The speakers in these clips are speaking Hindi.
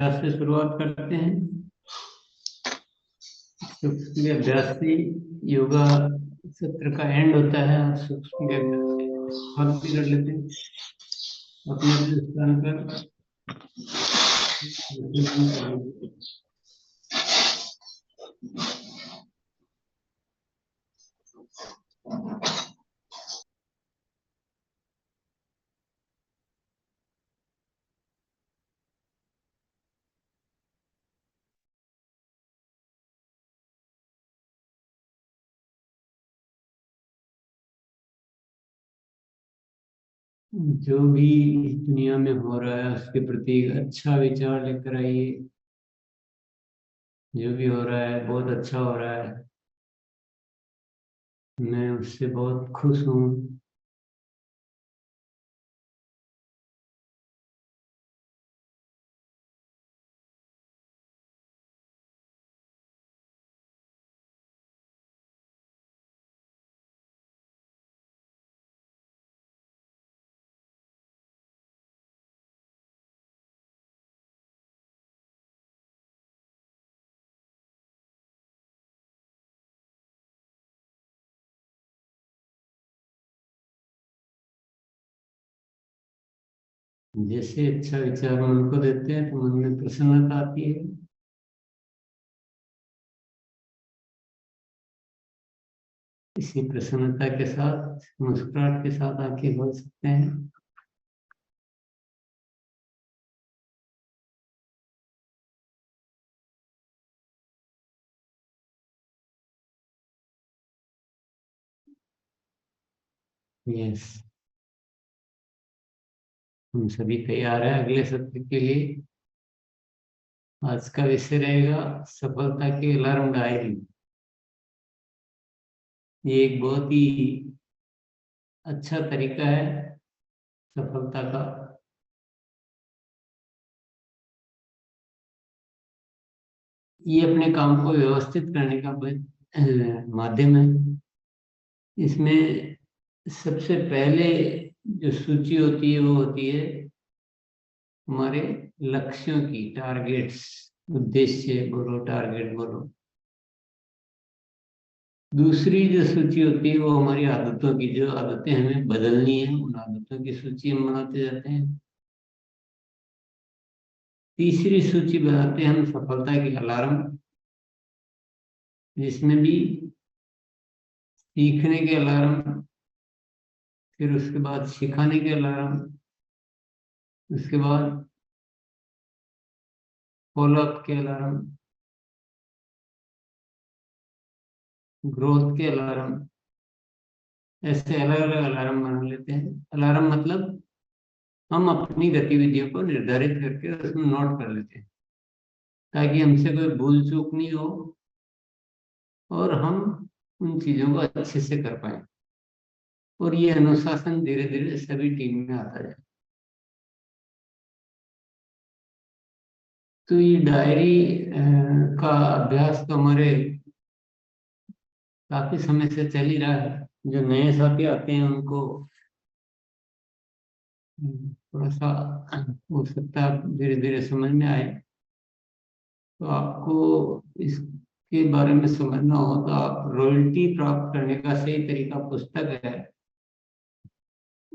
अभ्यास से शुरुआत करते हैं। सूक्ष्म अभ्यास से योगा सत्र का एंड होता है और सूक्ष्म अभ्यास से शुरुआत भी कर लेते हैं अपने अपने स्थान पर। जो भी इस दुनिया में हो रहा है उसके प्रति एक अच्छा विचार लेकर आइए। जो भी हो रहा है बहुत अच्छा हो रहा है, मैं उससे बहुत खुश हूँ। जैसे अच्छा विचार मन को देते हैं तो मन में प्रसन्नता आती है। इसी प्रसन्नता के साथ मुस्कुराहट के साथ आंखें खोल सकते हैं। यस, हम सभी तैयार हैं अगले सत्र के लिए। आज का विषय रहेगा सफलता की अलार्म डायरी। ये एक बहुत ही अच्छा तरीका है सफलता का। ये अपने काम को व्यवस्थित करने का माध्यम है। इसमें सबसे पहले जो सूची होती है वो होती है हमारे लक्ष्यों की, टारगेट्स। उद्देश्य बोलो, टारगेट बोलो। दूसरी जो सूची होती है वो हमारी आदतों की, जो आदतें हमें बदलनी है उन आदतों की सूची हम बनाते जाते हैं। तीसरी सूची बनाते हैं हम सफलता की अलार्म, जिसमें भी सीखने के अलार्म, फिर उसके बाद सिखाने के अलार्म, उसके बाद फॉलोअप के अलार्म, ग्रोथ के अलार्म। ऐसे अलग अलग अलार्म बना लेते हैं। अलार्म मतलब हम अपनी गतिविधियों को निर्धारित करके उसमें नोट कर लेते हैं ताकि हमसे कोई भूल चूक नहीं हो और हम उन चीजों को अच्छे से कर पाए और ये अनुशासन धीरे धीरे सभी टीम में आता जाए। तो ये डायरी का अभ्यास तो हमारे काफी समय से चल ही रहा है। जो नए साथी आते हैं उनको थोड़ा सा हो सकता है धीरे धीरे समझ में आए। तो आपको इसके बारे में समझना हो तो आप रॉयल्टी प्राप्त करने का सही तरीका पुस्तक है,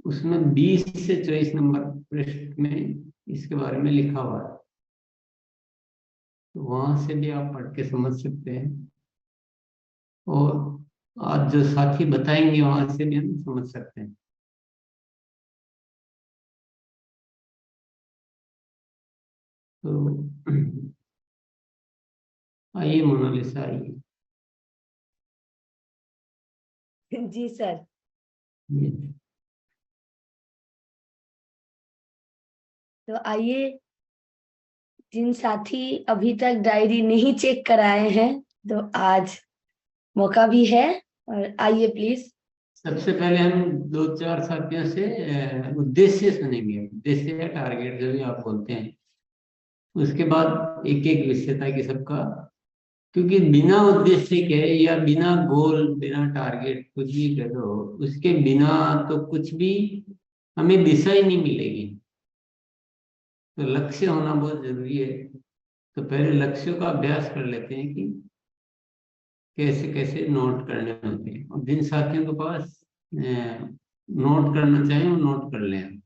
उसमें 20 से 24 नंबर पृष्ठ में इसके बारे में लिखा हुआ है। तो वहां से भी आप पढ़ के समझ सकते हैं और आज जो साथी बताएंगे वहां से भी हम समझ सकते हैं। तो आइए मोनालिसा, आइए। जी सर। तो आइए, जिन साथी अभी तक डायरी नहीं चेक कराए हैं तो आज मौका भी है, और आइए प्लीज। सबसे पहले हम दो चार साथियों से उद्देश्य सुनेंगे, उद्देश्य या टारगेट जो भी आप बोलते हैं। उसके बाद एक एक विषय था कि सबका, क्योंकि बिना उद्देश्य के या बिना गोल, बिना टारगेट कुछ भी करो, उसके बिना तो कुछ भी हमें दिशा ही नहीं मिलेगी। तो लक्ष्य होना बहुत जरूरी है। तो पहले लक्ष्यों का अभ्यास कर लेते हैं कि कैसे कैसे नोट करने होते हैं, और जिन साथियों के पास नोट करना चाहें वो नोट कर लें,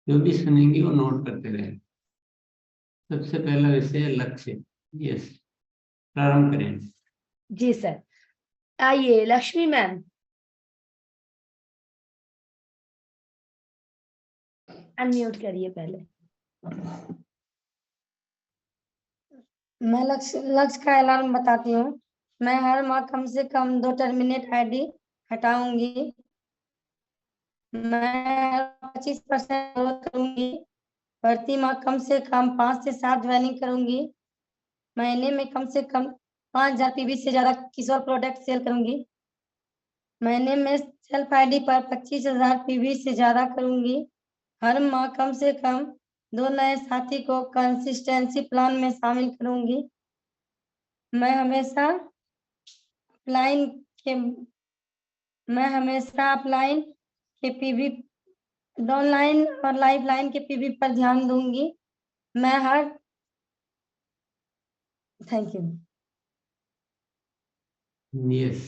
जो भी सुनेंगे वो नोट करते रहें। सबसे पहला विषय है लक्ष्य। यस, प्रारंभ करें। जी सर। आइए लक्ष्मी मैम, अनम्यूट करिए पहले। मैं लक्ष्य का अलार्म बताती हूँ। मैं हर माह कम से कम 2 टर्मिनेट आईडी हटाऊंगी। मैं 25% ग्रोथ करूंगी। प्रति माह कम से कम 5 से 7 ज्वाइनिंग करूंगी। महीने में कम से कम 5000 पीवी से ज्यादा किशोर प्रोडक्ट सेल करूंगी। महीने में सेल्फ आईडी पर 25,000 पीवी से ज्यादा करूंगी। हर माह कम से कम 2 नए साथी को कंसिस्टेंसी प्लान में शामिल करूंगी। मैं हमेशा अपलाइन के पीवी, डाउनलाइन और लाइफ लाइन के पीवी पर ध्यान दूंगी। मैं हर थैंक यू। यस,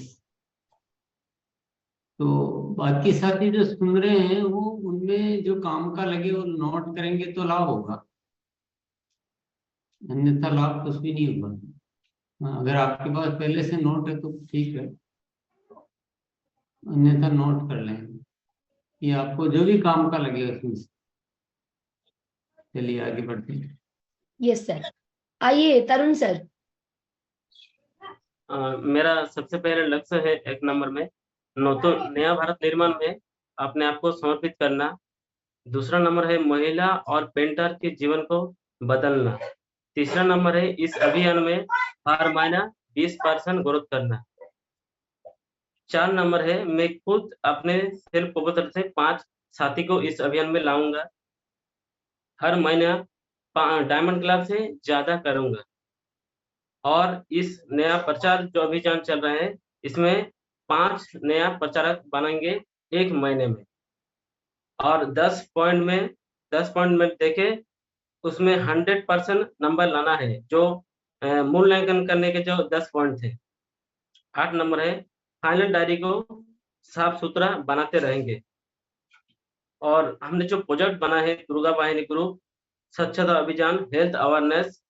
तो बाकी साथी जो सुन रहे हैं वो उनमें जो काम का लगे वो नोट करेंगे तो लाभ होगा, अन्यथा लाभ कुछ भी नहीं होगा। हाँ, अगर आपके पास पहले से नोट है तो ठीक है, अन्यथा नोट कर लें कि आपको जो भी काम का लगे उसमें से। चलिए आगे बढ़ते हैं। Yes sir. आइए तरुण सर। मेरा सबसे पहले लक्ष्य है 1 नंबर में नया भारत निर्माण में अपने आप को समर्पित करना। दूसरा नंबर है महिला और पेंटर के जीवन को बदलना। तीसरा नंबर है इस अभियान में हर महीना 20% ग्रोथ करना। 4 नंबर है मैं खुद अपने सेल्फ प्रपोजल से 5 साथी को इस अभियान में लाऊंगा। हर महीना डायमंड क्लब से ज्यादा करूंगा। और इस नया प्रचार जो अभियान चल रहा है इसमें 5 नया प्रचारक बनाएंगे 1 महीने में। और 10 पॉइंट में देखे उसमें 100% नंबर लाना है, जो मूल्यांकन करने के जो 10 पॉइंट थे। 8 नंबर है फाइनल डायरी को साफ सुथरा बनाते रहेंगे। और हमने जो प्रोजेक्ट बना है दुर्गा वाहिनी ग्रुप स्वच्छता अभियान हेल्थ अवेयरनेस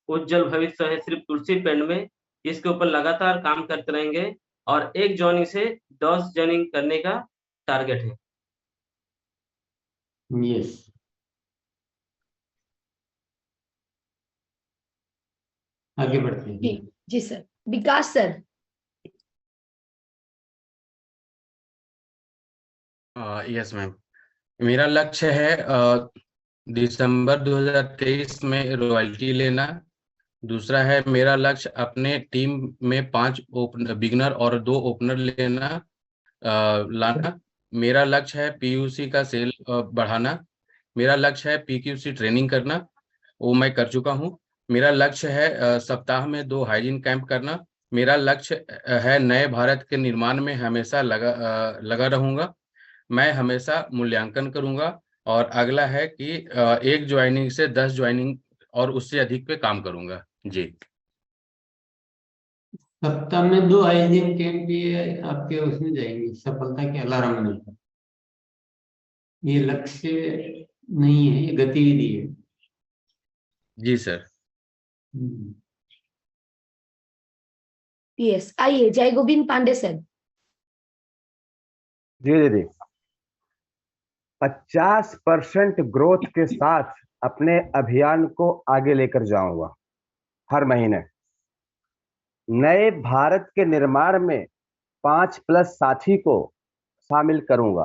उज्जवल भविष्य है सिर्फ तुलसी पेंट में, इसके ऊपर लगातार काम करते रहेंगे और 1 ज्वाइनिंग से 10 ज्वाइनिंग करने का टारगेट है। यस, आगे बढ़ते हैं। जी जी सर। विकास सर। यस मैम, मेरा लक्ष्य है दिसंबर 2023 में रॉयल्टी लेना। दूसरा है मेरा लक्ष्य अपने टीम में 5 बिगनर और 2 ओपनर लाना। मेरा लक्ष्य है पीयूसी का सेल बढ़ाना। मेरा लक्ष्य है पीक्यूसी ट्रेनिंग करना, वो मैं कर चुका हूँ। मेरा लक्ष्य है सप्ताह में 2 हाइजीन कैंप करना। मेरा लक्ष्य है नए भारत के निर्माण में हमेशा लगा रहूंगा। मैं हमेशा मूल्यांकन करूंगा। और अगला है कि 1 ज्वाइनिंग से 10 ज्वाइनिंग और उससे अधिक पे काम करूंगा। जी, सप्ताह में 2 हाइजीन कैंप ये आपके उसमें जाएंगे सफलता के अलार्म में। ये लक्ष्य नहीं है, ये गतिविधि है। जी सर। यस। आइए जय गोविंद पांडे सर। जी दीदी, 50% ग्रोथ के साथ अपने अभियान को आगे लेकर जाऊंगा। हर महीने नए भारत के निर्माण में 5+ साथी को शामिल करूंगा।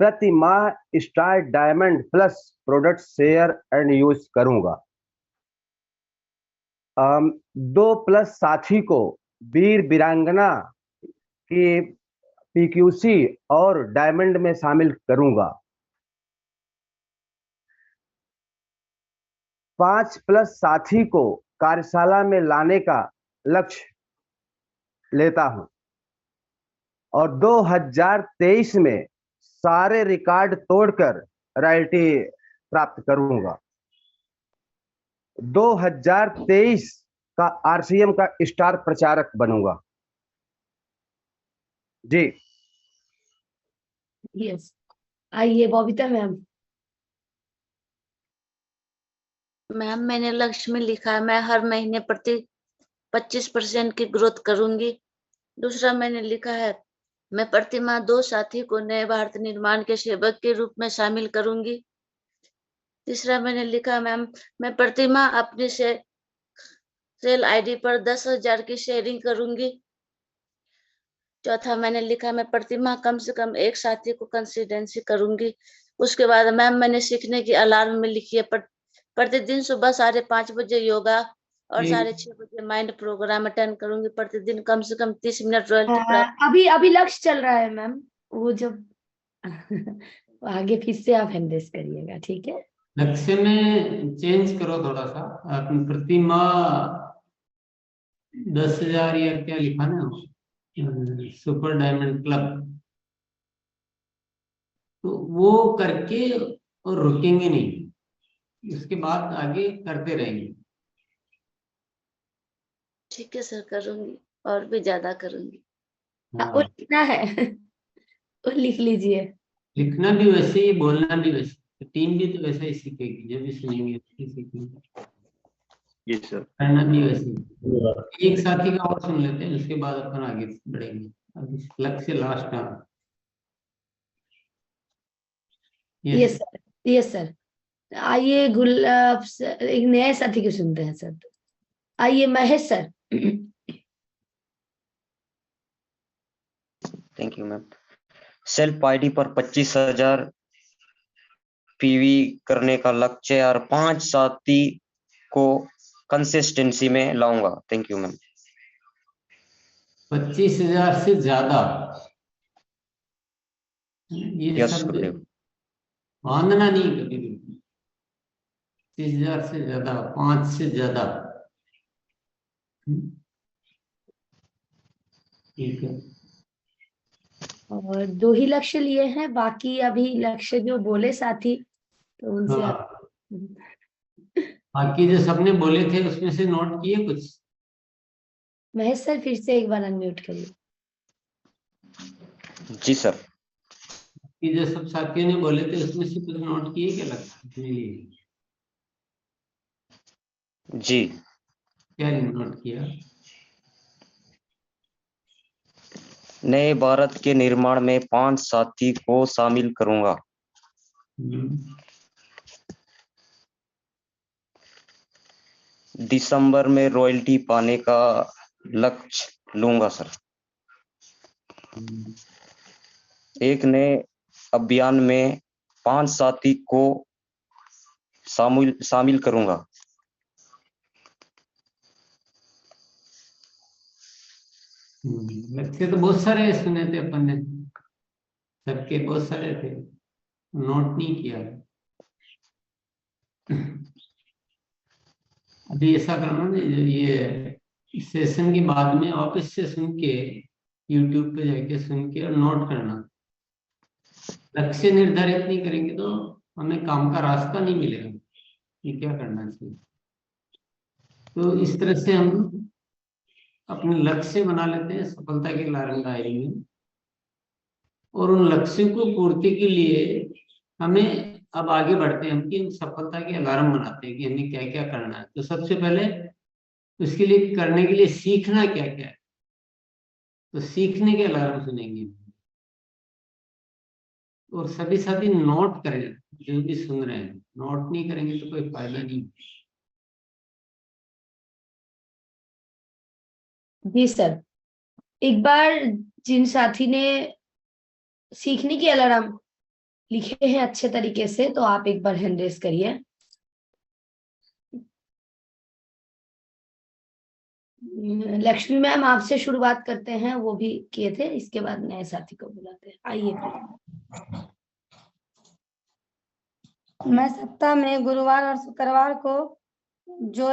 प्रति माह star diamond plus product share and use करूंगा। 2+ साथी को वीर वीरांगना की पीक्यूसी और डायमंड में शामिल करूंगा। 5+ साथी को कार्यशाला में लाने का लक्ष्य लेता हूं और 2023 में सारे रिकॉर्ड तोड़कर रॉयल्टी प्राप्त करूंगा। 2023 का आरसीएम का स्टार प्रचारक बनूंगा। जी यस, आइए बबीता मैम। मैम मैंने लक्ष्य में लिखा है मैं हर महीने प्रति 25% की ग्रोथ करूंगी। दूसरा मैंने लिखा है मैं प्रतिमाह 2 साथी को नए भारत निर्माण के सेवक के रूप में शामिल करूंगी। तीसरा मैंने लिखा मैम मैं प्रतिमाह अपनी सेल आईडी पर 10,000 की शेयरिंग करूंगी। चौथा मैंने लिखा मैं प्रतिमाह कम से कम एक साथी को कंसिस्टेंसी करूंगी। उसके बाद मैम मैंने सीखने की अलार्म में लिखी है प्रतिदिन सुबह 5:30 बजे योगा और ठीक। 6:30 बजे माइंड प्रोग्राम अटेंड करूंगी। प्रतिदिन कम से कम 30 मिनट रॉयल्टी प्राप्त। अभी लक्ष्य चल रहा है मैम, वो जब आगे फिर से आप हैंडल्स करिएगा, ठीक है। लक्ष्य में चेंज करो थोड़ा सा, आपने प्रति माह 10,000 या क्या लिखा ना, सुपर डायमंड क्लब, तो वो करके और रुकेंगे नहीं, उसके बाद आगे करते रहेंगे। ठीक है सर, करूंगी और भी ज्यादा करूंगी। वो हाँ, लिखना है वो लिख लीजिए। लिखना भी वैसे ही, बोलना भी वैसे, टीम भी तो वैसा ही सीखेगी, जब भी सुनेंगे वैसे ही सीखेंगे। जी सर। करना भी वैसे ही। एक साथी का और सुन लेते हैं, उसके बाद अपन आगे बढ़ेंगे। अभी लक्ष्य लास्ट का। Yes sir, yes sir. आइए गुलाब सर, एक नए साथी को सुनते हैं सर। आइए Mahesh sir. Thank you ma'am. Self ID पर 25,000 पीवी करने का लक्ष्य और 5 साथी को कंसिस्टेंसी में लाऊंगा। Thank you ma'am. 25,000 से ज्यादा, ये यस शब्द गुरुदेव। बांधना नहीं कभी भी। 25,000 से ज्यादा, 5 से ज्यादा। ठीक है। और 2 ही लक्ष्य लिए हैं, बाकी अभी लक्ष्य जो बोले साथी तो उनसे हाँ, आप बाकी जो सबने बोले थे उसमें से नोट किए कुछ? महेश सर फिर से एक बार अनम्यूट करिए। जी सर। कि जो सब साथियों ने बोले थे उसमें से कुछ नोट किए क्या लगता है अपने लिए? जी। क्या नोट किया? नए भारत के निर्माण में 5 साथी को शामिल करूंगा। दिसंबर में रॉयल्टी पाने का लक्ष्य लूंगा सर। एक नए अभियान में 5 साथी को शामिल करूंगा। लक्ष्य तो बहुत सारे सुने थे अपन ने, सबके बहुत सारे थे, नोट नहीं किया। अभी ऐसा करना ना, ये सेशन के बाद में वापस से सुन के यूट्यूब पे जाके सुन के और नोट करना। लक्ष्य निर्धारित नहीं करेंगे तो हमें काम का रास्ता नहीं मिलेगा कि क्या करना चाहिए। तो इस तरह से हम अपने लक्ष्य बना लेते हैं सफलता की डायरी में, और उन लक्ष्यों को पूर्ति के लिए हमें अब आगे बढ़ते हैं हम कि सफलता के अलार्म बनाते हैं कि हमें क्या क्या करना है। तो सबसे पहले उसके लिए करने के लिए सीखना क्या क्या है, तो सीखने के अलार्म सुनेंगे और सभी साथी नोट करें, जो भी सुन रहे हैं नोट नहीं करेंगे तो कोई फायदा नहीं। जी सर, एक बार जिन साथी ने सीखने की अलार्म लिखे हैं अच्छे तरीके से, तो आप एक बार हैंड रेस करिए। लक्ष्मी मैम आपसे शुरुआत करते हैं, वो भी किए थे, इसके बाद नए साथी को बुलाते हैं। आइए। मैं सप्ताह में गुरुवार और शुक्रवार को जो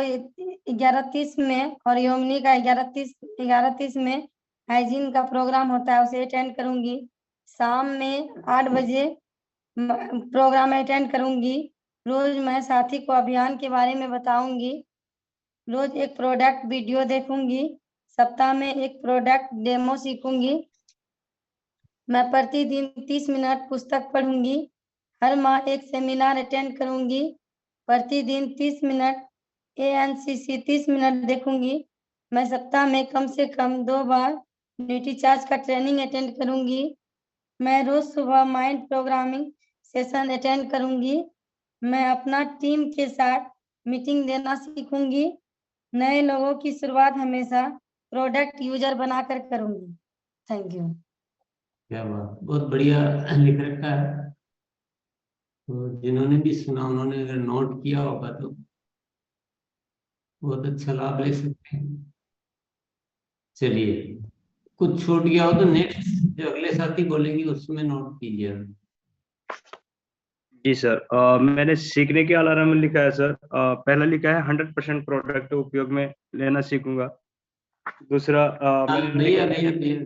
11:30 में और योमिनी का 11:30 में हाइजीन का प्रोग्राम होता है उसे अटेंड करूंगी। शाम में 8 बजे प्रोग्राम अटेंड करूंगी। रोज मैं साथी को अभियान के बारे में बताऊंगी। रोज एक प्रोडक्ट वीडियो देखूंगी। सप्ताह में एक प्रोडक्ट डेमो सीखूंगी। मैं प्रतिदिन 30 मिनट पुस्तक पढ़ूंगी। हर माह एक सेमिनार अटेंड करूंगी। प्रतिदिन 30 मिनट ANCC 30 मिनट देखूंगी। मैं सप्ताह में कम से कम 2 बार न्यूट्रीचार्ज का ट्रेनिंग अटेंड करूंगी। मैं रोज सुबह माइंड प्रोग्रामिंग सेशन अटेंड करूंगी। मैं अपना टीम के साथ मीटिंग देना सीखूंगी। नए लोगों की शुरुआत हमेशा प्रोडक्ट यूजर बनाकर करूंगी। Thank you. क्या बात, बहुत बढ़िया लिख रखा है। तो जिन्होंने भी सुना उन्होंने अगर नोट किया होगा तो बहुत अच्छा लाभ ले सकते हैं। चलिए, कुछ छूट गया हो तो नेक्स्ट जो अगले साथी बोलेंगे उसमें नोट कीजिए। जी सर, मैंने सीखने के अलार्म में लिखा है सर। पहला लिखा है 100% प्रोडक्ट उपयोग में लेना सीखूंगा। दूसरा मैंने भैया लिखा भैया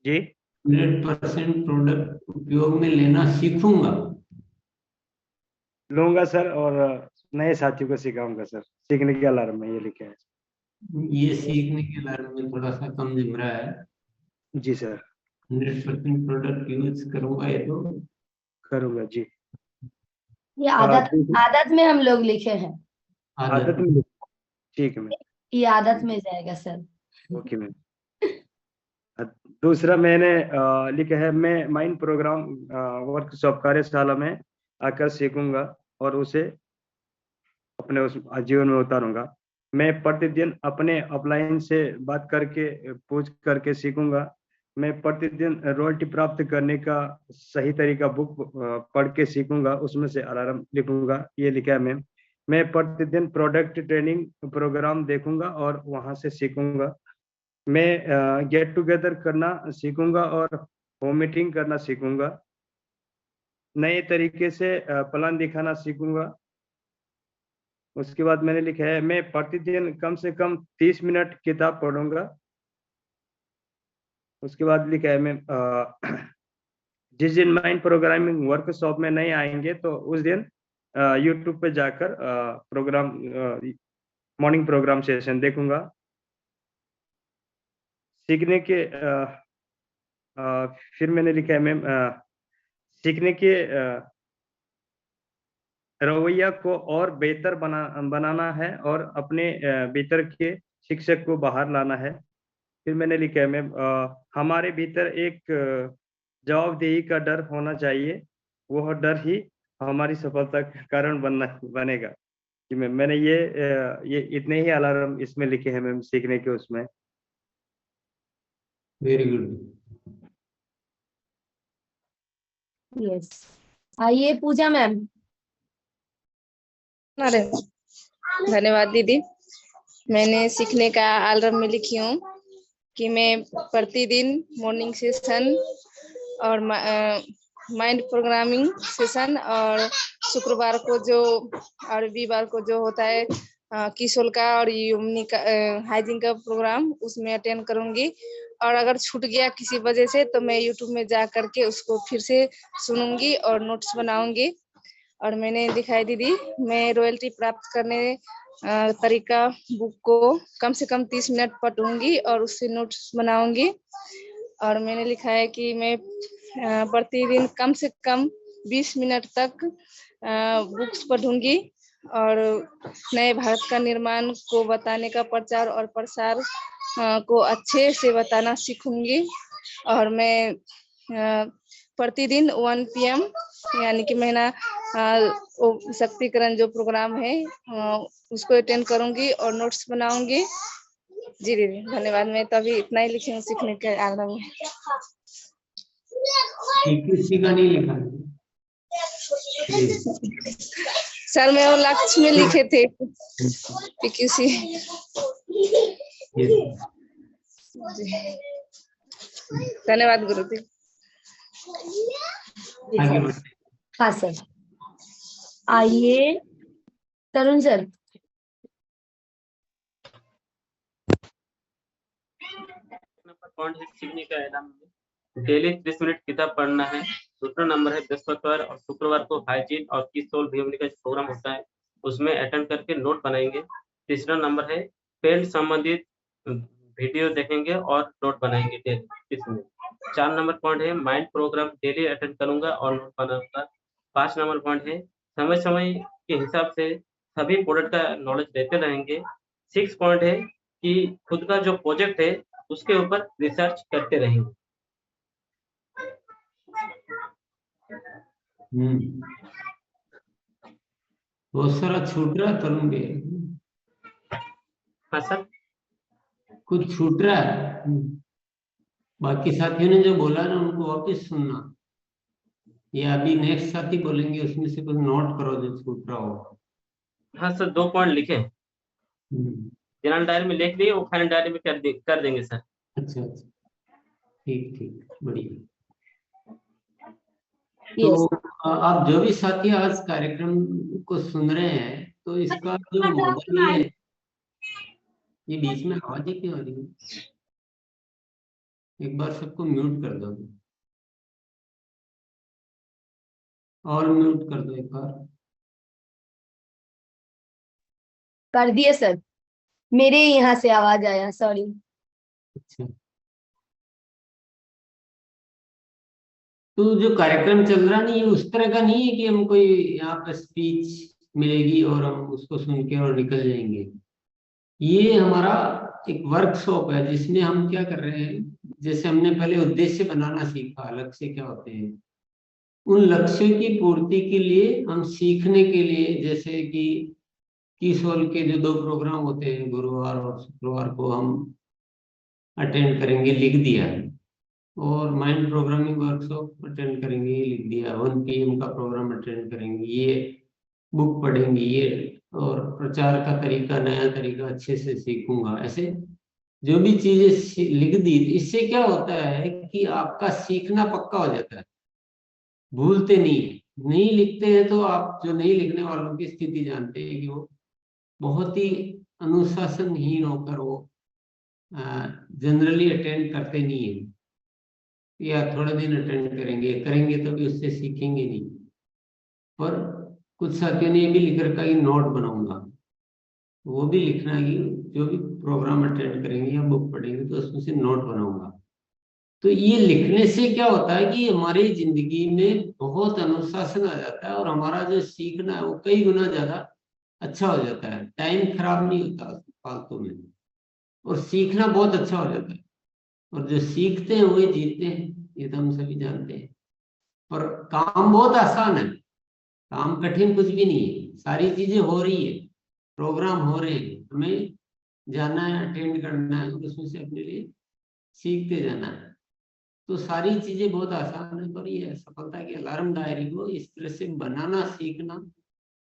जी 100% प्रोडक्ट उपयोग में लेना सीखूंगा। लूंगा सर, और नए साथियों को सिखाऊंगा सर। सीखने के अलार्म में ये लिखा है। ये सीखने के बारे में थोड़ा सा कम जिम रहा है। जी सर, 100% प्रोडक्ट यूज करूंगा ये तो। करूंगा जी। ये आदत दूसरी- आदत में हम लोग लिखे हैं। आदत में, ठीक है मैम, ये आदत में जाएगा सर। Okay ma'am. दूसरा मैंने लिखा है मैं माइंड प्रोग्राम वर्कशॉप कार्यशाला में आकर सीखूंगा और उसे अपने उस जीवन में उतारूंगा। मैं प्रतिदिन अपने अपलाइन से बात करके पूछ करके सीखूंगा। मैं प्रतिदिन रॉयल्टी प्राप्त करने का सही तरीका बुक पढ़ के सीखूंगा, उसमें से अलार्म लिखूंगा। ये लिखा है मैम। मैं प्रतिदिन प्रोडक्ट ट्रेनिंग प्रोग्राम देखूंगा और वहां से सीखूंगा। मैं गेट टुगेदर करना सीखूंगा और होम मीटिंग करना सीखूंगा। नए तरीके से प्लान दिखाना सीखूंगा। उसके बाद मैंने लिखा है मैं प्रतिदिन कम से कम 30 मिनट किताब पढ़ूंगा। उसके बाद लिखा है मैं जिस दिन माइंड प्रोग्रामिंग वर्कशॉप में नहीं आएंगे तो उस दिन यूट्यूब पे जाकर प्रोग्राम मॉर्निंग प्रोग्राम सेशन देखूंगा। सीखने के फिर मैंने लिखा है मैम सीखने के रवैया को और बेहतर बनाना है और अपने भीतर के शिक्षक को बाहर लाना है। फिर मैंने लिखा है मैम हमारे भीतर एक जवाबदेही का डर होना चाहिए। वह डर ही हमारी सफलता का कारण बनेगा। कि मैंने ये इतने ही अलार्म इसमें लिखे हैं मैम सीखने के उसमें। Very good. यस, आइए पूजा मैम। अरे धन्यवाद दीदी। मैंने सीखने का अलार्म में लिखी हूँ कि मैं प्रतिदिन मॉर्निंग सेशन और माइंड प्रोग्रामिंग सेशन और शुक्रवार को जो और रविवार को जो होता है किशोर का और युमनी का हाइजीन का प्रोग्राम उसमें अटेंड करूंगी। और अगर छूट गया किसी वजह से तो मैं यूट्यूब में जा करके उसको फिर से सुनूंगी और नोट्स बनाऊंगी। और मैंने दिखाई दीदी मैं रॉयल्टी प्राप्त करने तरीका बुक को कम से कम 30 मिनट पढ़ूंगी और उससे नोट्स बनाऊंगी। और मैंने लिखा है कि मैं प्रतिदिन कम से कम 20 मिनट तक बुक्स पढ़ूंगी और नए भारत का निर्माण को बताने का प्रचार और प्रसार को अच्छे से बताना सीखूंगी। और मैं प्रतिदिन 1 PM यानी कि महीना शक्तिकरण जो प्रोग्राम है उसको अटेंड करूंगी और नोट्स बनाऊंगी। जी दीदी धन्यवाद। मैं तभी इतना ही लिखी हूँ सीखने के आगे में। किसी का नहीं लिखा सर मैं वो लक्ष्य में लिखे थे PQC। धन्यवाद गुरुजी। हाँ सर, आइए तरुण सर। सीखने का एलान डेली 30 मिनट किताब पढ़ना है। दूसरा नंबर है बृहस्पतिवार और शुक्रवार को हाइजीन और किसोल भिवनी का प्रोग्राम होता है, उसमें अटेंड करके नोट बनाएंगे। तीसरा नंबर है पेंट संबंधित वीडियो देखेंगे और नोट बनाएंगे डेली इसमें। 4 नंबर पॉइंट है माइंड प्रोग्राम डेली अटेंड करूंगा और नोट बनाऊंगा। 5 नंबर पॉइंट है समय समय के हिसाब से सभी प्रोडक्ट का नॉलेज लेते रहेंगे। 6 पॉइंट है कि खुद का जो प्रोजेक्ट है उसके ऊपर रिसर्च करते रहेंगे। बहुत सारा छूट रहा तरुण के, हाँ सर, कुछ छूट रहा है। बाकी साथियों ने जो बोला ना उनको वापस सुनना, या अभी नेक्स्ट साथी बोलेंगे उसमें से कुछ नोट करो जो छूट रहा हो। हाँ सर, 2 पॉइंट लिखे जनरल डायरी में लिख दिए, वो फाइनल डायरी में कर देंगे सर। अच्छा अच्छा, ठीक ठीक, बढ़िया। Yes. तो आप जो भी साथी आज कार्यक्रम को सुन रहे हैं, तो इसका जो मॉडल है, ये बीच में आवाज क्यों आ रही है? एक बार सबको म्यूट कर दो, और म्यूट कर दो एक बार। कर दिए सर, मेरे यहाँ से आवाज आया, सॉरी। अच्छा, तो जो कार्यक्रम चल रहा नहीं, ये उस तरह का नहीं है कि हम कोई यहाँ पर स्पीच मिलेगी और हम उसको सुन के और निकल जाएंगे। ये हमारा एक वर्कशॉप है जिसमें हम क्या कर रहे हैं, जैसे हमने पहले उद्देश्य बनाना सीखा, लक्ष्य क्या होते हैं, उन लक्ष्यों की पूर्ति के लिए हम सीखने के लिए, जैसे कि किसोल के जो 2 प्रोग्राम होते हैं गुरुवार और शुक्रवार को हम अटेंड करेंगे, लिख दिया। और माइंड प्रोग्रामिंग वर्कशॉप अटेंड करेंगे, ये लिख दिया। 1 PM का प्रोग्राम अटेंड करेंगे, ये बुक पढ़ेंगे, ये, और प्रचार का तरीका, नया तरीका अच्छे से सीखूंगा। ऐसे जो भी चीजें लिख दी, इससे क्या होता है कि आपका सीखना पक्का हो जाता है, भूलते नहीं है। नहीं लिखते हैं तो आप जो नहीं लिखने वालों की स्थिति जानते हैं कि वो बहुत ही अनुशासनहीन होकर वो जनरली अटेंड करते नहीं है, या थोड़े दिन अटेंड करेंगे तो भी उससे सीखेंगे नहीं। पर कुछ साथियों ने ये भी लिख रखा कि नोट बनाऊंगा, वो भी लिखना है कि जो भी प्रोग्राम अटेंड करेंगे या बुक पढ़ेंगे तो उसमें से नोट बनाऊंगा। तो ये लिखने से क्या होता है कि हमारी जिंदगी में बहुत अनुशासन आ जाता है और हमारा जो सीखना है वो कई गुना ज्यादा अच्छा हो जाता है। टाइम खराब नहीं होता फालतू में, और सीखना बहुत अच्छा हो जाता है। और जो सीखते हैं वही जीतते हैं, ये तो हम सभी जानते हैं। और काम बहुत आसान है, काम कठिन कुछ भी नहीं है। सारी चीजें हो रही है, प्रोग्राम हो रहे हैं, हमें जाना है, अटेंड करना है और उसमें से अपने लिए सीखते जाना है। तो सारी चीजें बहुत आसान है, पर ये सफलता की अलार्म डायरी को इस तरह से बनाना सीखना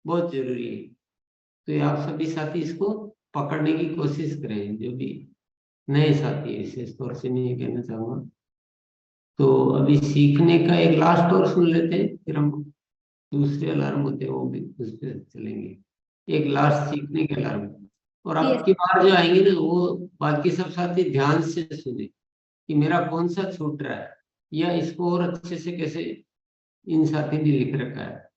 बहुत जरूरी है। तो ये आप सभी साथी इसको पकड़ने की कोशिश करें, जो भी नए साथी है, विशेष तौर से मैं ये कहना चाहूंगा। तो अभी सीखने का एक लास्ट और सुन लेते हैं, फिर हम दूसरे अलार्म होते हैं वो भी उस पर चलेंगे। एक लास्ट सीखने के अलार्म, और आपकी बार जो आएंगे ना वो बाकी सब साथी ध्यान से सुने कि मेरा कौन सा छूट रहा है, या इसको और अच्छे से कैसे इन साथी ने लिख रखा है।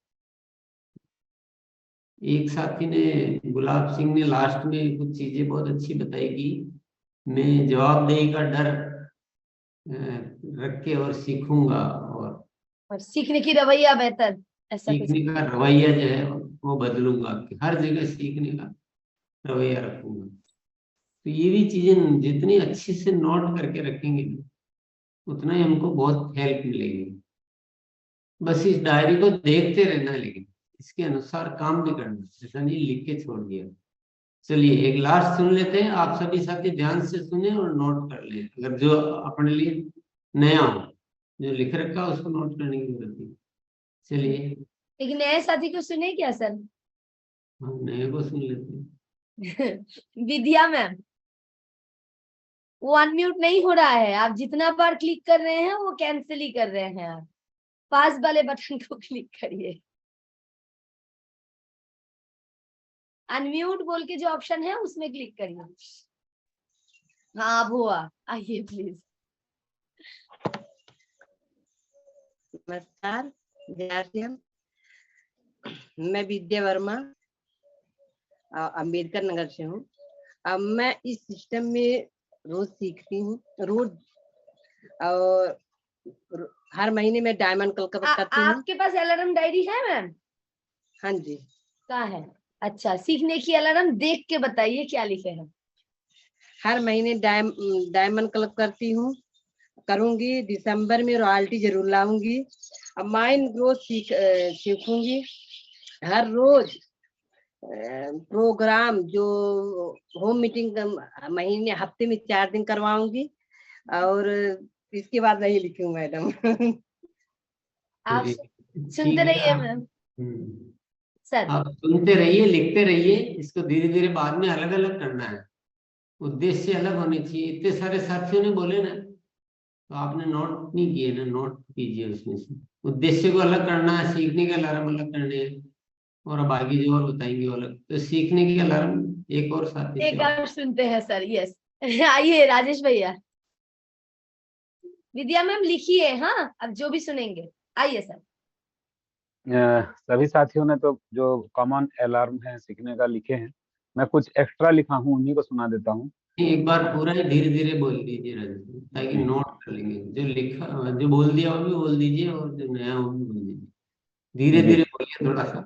एक साथी ने, गुलाब सिंह ने, लास्ट में कुछ चीजें बहुत अच्छी बताई कि मैं जवाबदेही का डर रख के और सीखूंगा, और सीखने की रवैया बेहतर, ऐसा कुछ। सीखने का रवैया जो है वो बदलूंगा, कि हर जगह सीखने का रवैया रखूंगा। तो ये भी चीजें जितनी अच्छे से नोट करके रखेंगे उतना ही हमको बहुत हेल्प मिलेगी। बस इस डायरी को देखते रहना, लेकिन इसके अनुसार काम भी करना, ऐसा नहीं लिख के छोड़ दिया। चलिए एक लास्ट सुन लेते हैं, आप सभी साथी ध्यान से सुने और नोट कर लें, अगर जो अपने लिए नया हो, जो लिख रखा है उसको नोट करने की जरूरत नहीं। चलिए एक नए साथी को सुने क्या सर? हम नए को सुन लेते हैं। विद्या मैम, वो अनम्यूट नहीं हो रहा है, आप जितना बार क्लिक कर रहे हैं वो कैंसिल ही कर रहे हैं। आप पास वाले बटन को क्लिक करिए, अनम्यूट बोल के जो ऑप्शन है उसमें क्लिक करिए। हाँ अब हुआ, आइए प्लीज। नमस्कार, जय श्री राम। मैं विद्या वर्मा अम्बेडकर नगर से हूँ। अब मैं इस सिस्टम में रोज सीखती हूँ, रोज, और हर महीने में डायमंड कल करती हूँ। आपके पास अलार्म डायरी है मैम? हाँ जी। कहाँ है? अच्छा, सीखने की अलार्म देख के बताइए क्या लिखे हैं। हर महीने डायमंड क्लब करती हूँ, करूंगी। दिसंबर में रॉयल्टी जरूर लाऊंगी। अब माइंड ग्रोथ सीखूंगी। हर रोज प्रोग्राम जो होम मीटिंग महीने हफ्ते में 4 दिन करवाऊंगी, और इसके बाद वही लिखूंगी मैडम। आप सुनते रहिए मैम। सर, आप सुनते रहिए, लिखते रहिए। इसको धीरे धीरे बाद में अलग अलग करना है, उद्देश्य अलग होने चाहिए। इतने सारे साथियों ने बोले ना, तो आपने नोट नहीं किए ना, नोट कीजिए उसमें से। उद्देश्य को अलग करना है, सीखने के अलार्म अलग करने हैं, और अब आगे जो और बताएंगे वो अलग। तो सीखने के अलार्म एक और साथी एक और सुनते हैं सर। यस, आइए राजेश भैया। विद्या मैम लिखिए। हाँ, अब जो भी सुनेंगे। आइए सर। सभी साथियों ने तो जो कॉमन अलार्म है सीखने का लिखे हैं, मैं कुछ एक्स्ट्रा लिखा हूँ, उन्हीं को सुना देता हूँ। एक बार पूरा ही धीरे धीरे बोल दीजिए राजेश, ताकि नोट कर लेंगे। जो लिखा, जो बोल दिया वो भी बोल दीजिए, और जो नया वो भी बोल दीजिए। धीरे धीरे बोलिए थोड़ा सा,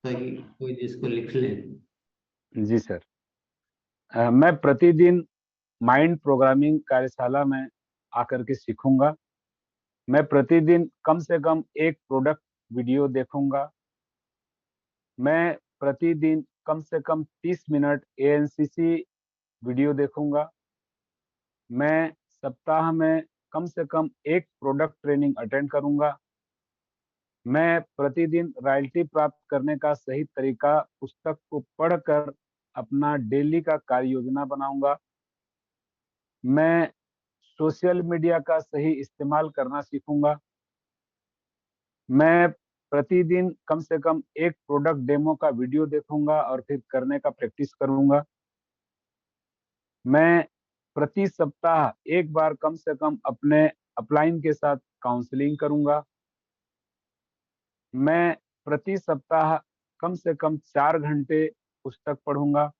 ताकि कोई जिसको लिख ले। जी सर। मैं प्रतिदिन माइंड प्रोग्रामिंग कार्यशाला में आकर के सीखूंगा। मैं प्रतिदिन कम से कम एक प्रोडक्ट वीडियो देखूंगा। मैं प्रतिदिन कम से कम 30 मिनट ANCC वीडियो देखूंगा। मैं सप्ताह में कम से कम एक प्रोडक्ट ट्रेनिंग अटेंड करूंगा। मैं प्रतिदिन रॉयल्टी प्राप्त करने का सही तरीका पुस्तक को पढ़कर अपना डेली का कार्य योजना बनाऊंगा। मैं सोशल मीडिया का सही इस्तेमाल करना सीखूंगा। मैं प्रतिदिन कम से कम एक प्रोडक्ट डेमो का वीडियो देखूंगा और फिर करने का प्रैक्टिस करूंगा। मैं प्रति सप्ताह एक बार कम से कम अपने अपलाइन के साथ काउंसलिंग करूंगा। मैं प्रति सप्ताह कम से कम 4 घंटे पुस्तक पढ़ूंगा।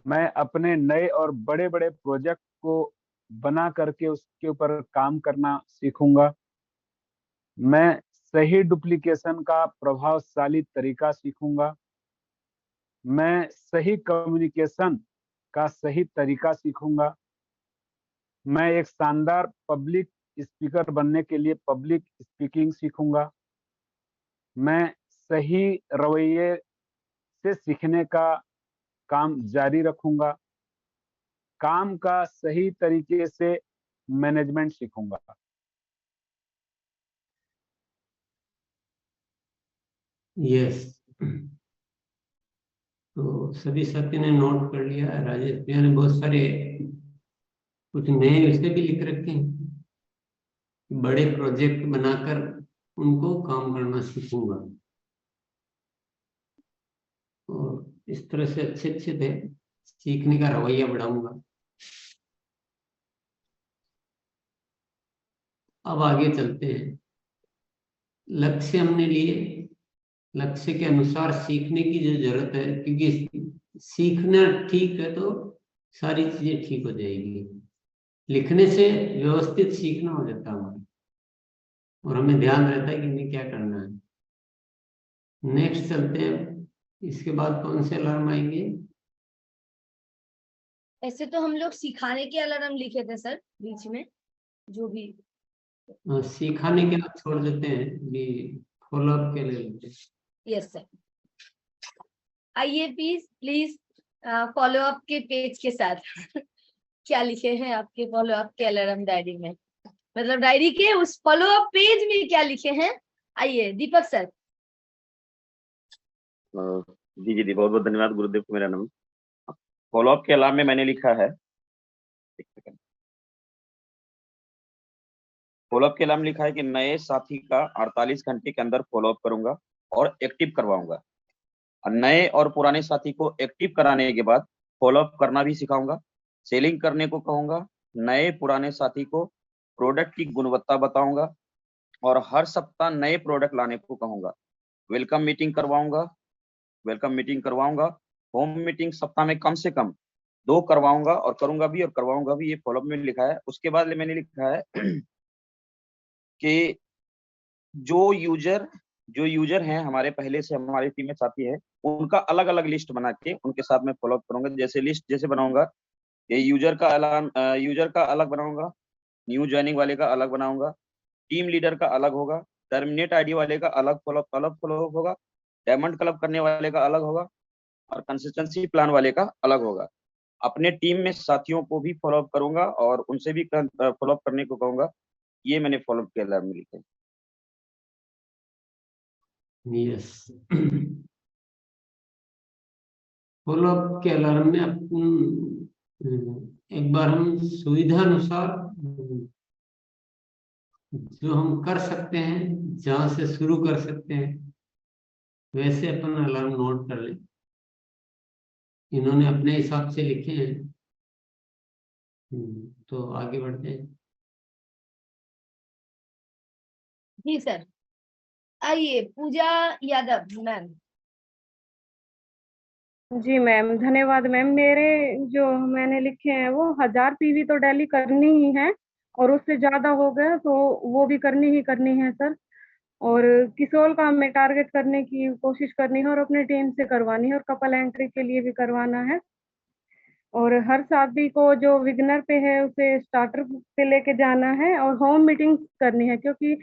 मैं अपने नए और बड़े बड़े प्रोजेक्ट को बना करके उसके ऊपर काम करना सीखूंगा। मैं सही डुप्लीकेशन का प्रभावशाली तरीका सीखूंगा। मैं सही कम्युनिकेशन का सही तरीका सीखूंगा। मैं एक शानदार पब्लिक स्पीकर बनने के लिए पब्लिक स्पीकिंग सीखूंगा। मैं सही रवैये से सीखने का काम जारी रखूंगा। काम का सही तरीके से मैनेजमेंट सीखूंगा। यस, तो सभी साथी ने नोट कर लिया। राजेश भैया ने बहुत सारे कुछ नए विषय भी लिख रखे हैं। बड़े प्रोजेक्ट बनाकर उनको काम करना सीखूंगा, और इस तरह से अच्छे अच्छे थे, सीखने का रवैया बढ़ाऊंगा। अब आगे चलते हैं। लक्ष्य हमने लिए, लक्ष्य के अनुसार सीखने की जो जरूरत है, क्योंकि सीखना ठीक है तो सारी चीजें ठीक हो जाएगी। लिखने से व्यवस्थित सीखना हो जाता है हमारा, और हमें ध्यान रहता है कि हमें क्या करना है। नेक्स्ट चलते हैं। इसके बाद कौन से अलार्म आएंगे? ऐसे तो हम लोग सिखाने के अलार्म लिखे थे सर बीच में, जो भी सिखाने के लिए छोड़ देते हैं, फॉलो अप के लिए लेते हैं। Yes sir. आइए प्लीज फॉलो अप के पेज के साथ क्या लिखे हैं आपके फॉलो अप के अलार्म डायरी में, मतलब डायरी के उस फॉलो अप पेज में क्या लिखे हैं? आइए दीपक सर। जी जी, बहुत बहुत धन्यवाद गुरुदेव को मेरा नाम। फॉलो अप के अलार्म में मैंने लिखा है, फॉलो अप के अलार्म लिखा है कि नए साथी का 48 घंटे के अंदर फॉलो अप करूंगा और एक्टिव करवाऊंगा। नए और पुराने साथी को एक्टिव कराने के बाद फॉलो अप करना भी सिखाऊंगा, सेलिंग करने को कहूंगा। नए पुराने साथी को प्रोडक्ट की गुणवत्ता बताऊंगा, और हर सप्ताह नए प्रोडक्ट लाने को कहूंगा। वेलकम मीटिंग करवाऊंगा। होम मीटिंग सप्ताह में कम से कम 2 करवाऊंगा और करूंगा भी, ये फॉलोअप में लिखा है। उसके बाद मैंने लिखा है कि जो यूजर हैं हमारे पहले से हमारी टीम में साथी है, उनका अलग अलग लिस्ट बना के उनके साथ में फॉलोअप करूंगा। जैसे बनाऊंगा, ये यूजर का अलग बनाऊंगा, न्यू ज्वाइनिंग वाले का अलग बनाऊंगा, टीम लीडर का अलग होगा, टर्मिनेट आईडी वाले का अलग फॉलोअप होगा, डायमंड क्लब करने वाले का अलग होगा और कंसिस्टेंसी प्लान वाले का अलग होगा। अपने टीम में साथियों को भी फॉलोअप करूंगा और उनसे भी फॉलोअप करने को कहूंगा। ये मैंने फॉलोअप के अलार्म में लिखा है। यस, फॉलोअप के अलार्म में अपन एक बार हम सुविधा अनुसार जो हम कर सकते हैं, जहां से शुरू कर सकते हैं, वैसे अपन अलार्म नोट कर लें। इन्होंने अपने हिसाब से लिखे हैं, तो आगे बढ़ते हैं। जी सर। आइए पूजा यादव मैम। जी मैम, धन्यवाद मैम। मेरे जो मैंने लिखे हैं वो 1000 पीवी तो डेली करनी ही है, और उससे ज्यादा हो गया तो वो भी करनी है सर। और किसोल का हमें टारगेट करने की कोशिश करनी है और अपने टीम से करवानी है, और कपल एंट्री के लिए भी करवाना है। और हर साथी को जो विग्नर पे है उसे स्टार्टर पे लेके जाना है, और होम मीटिंग करनी है, क्योंकि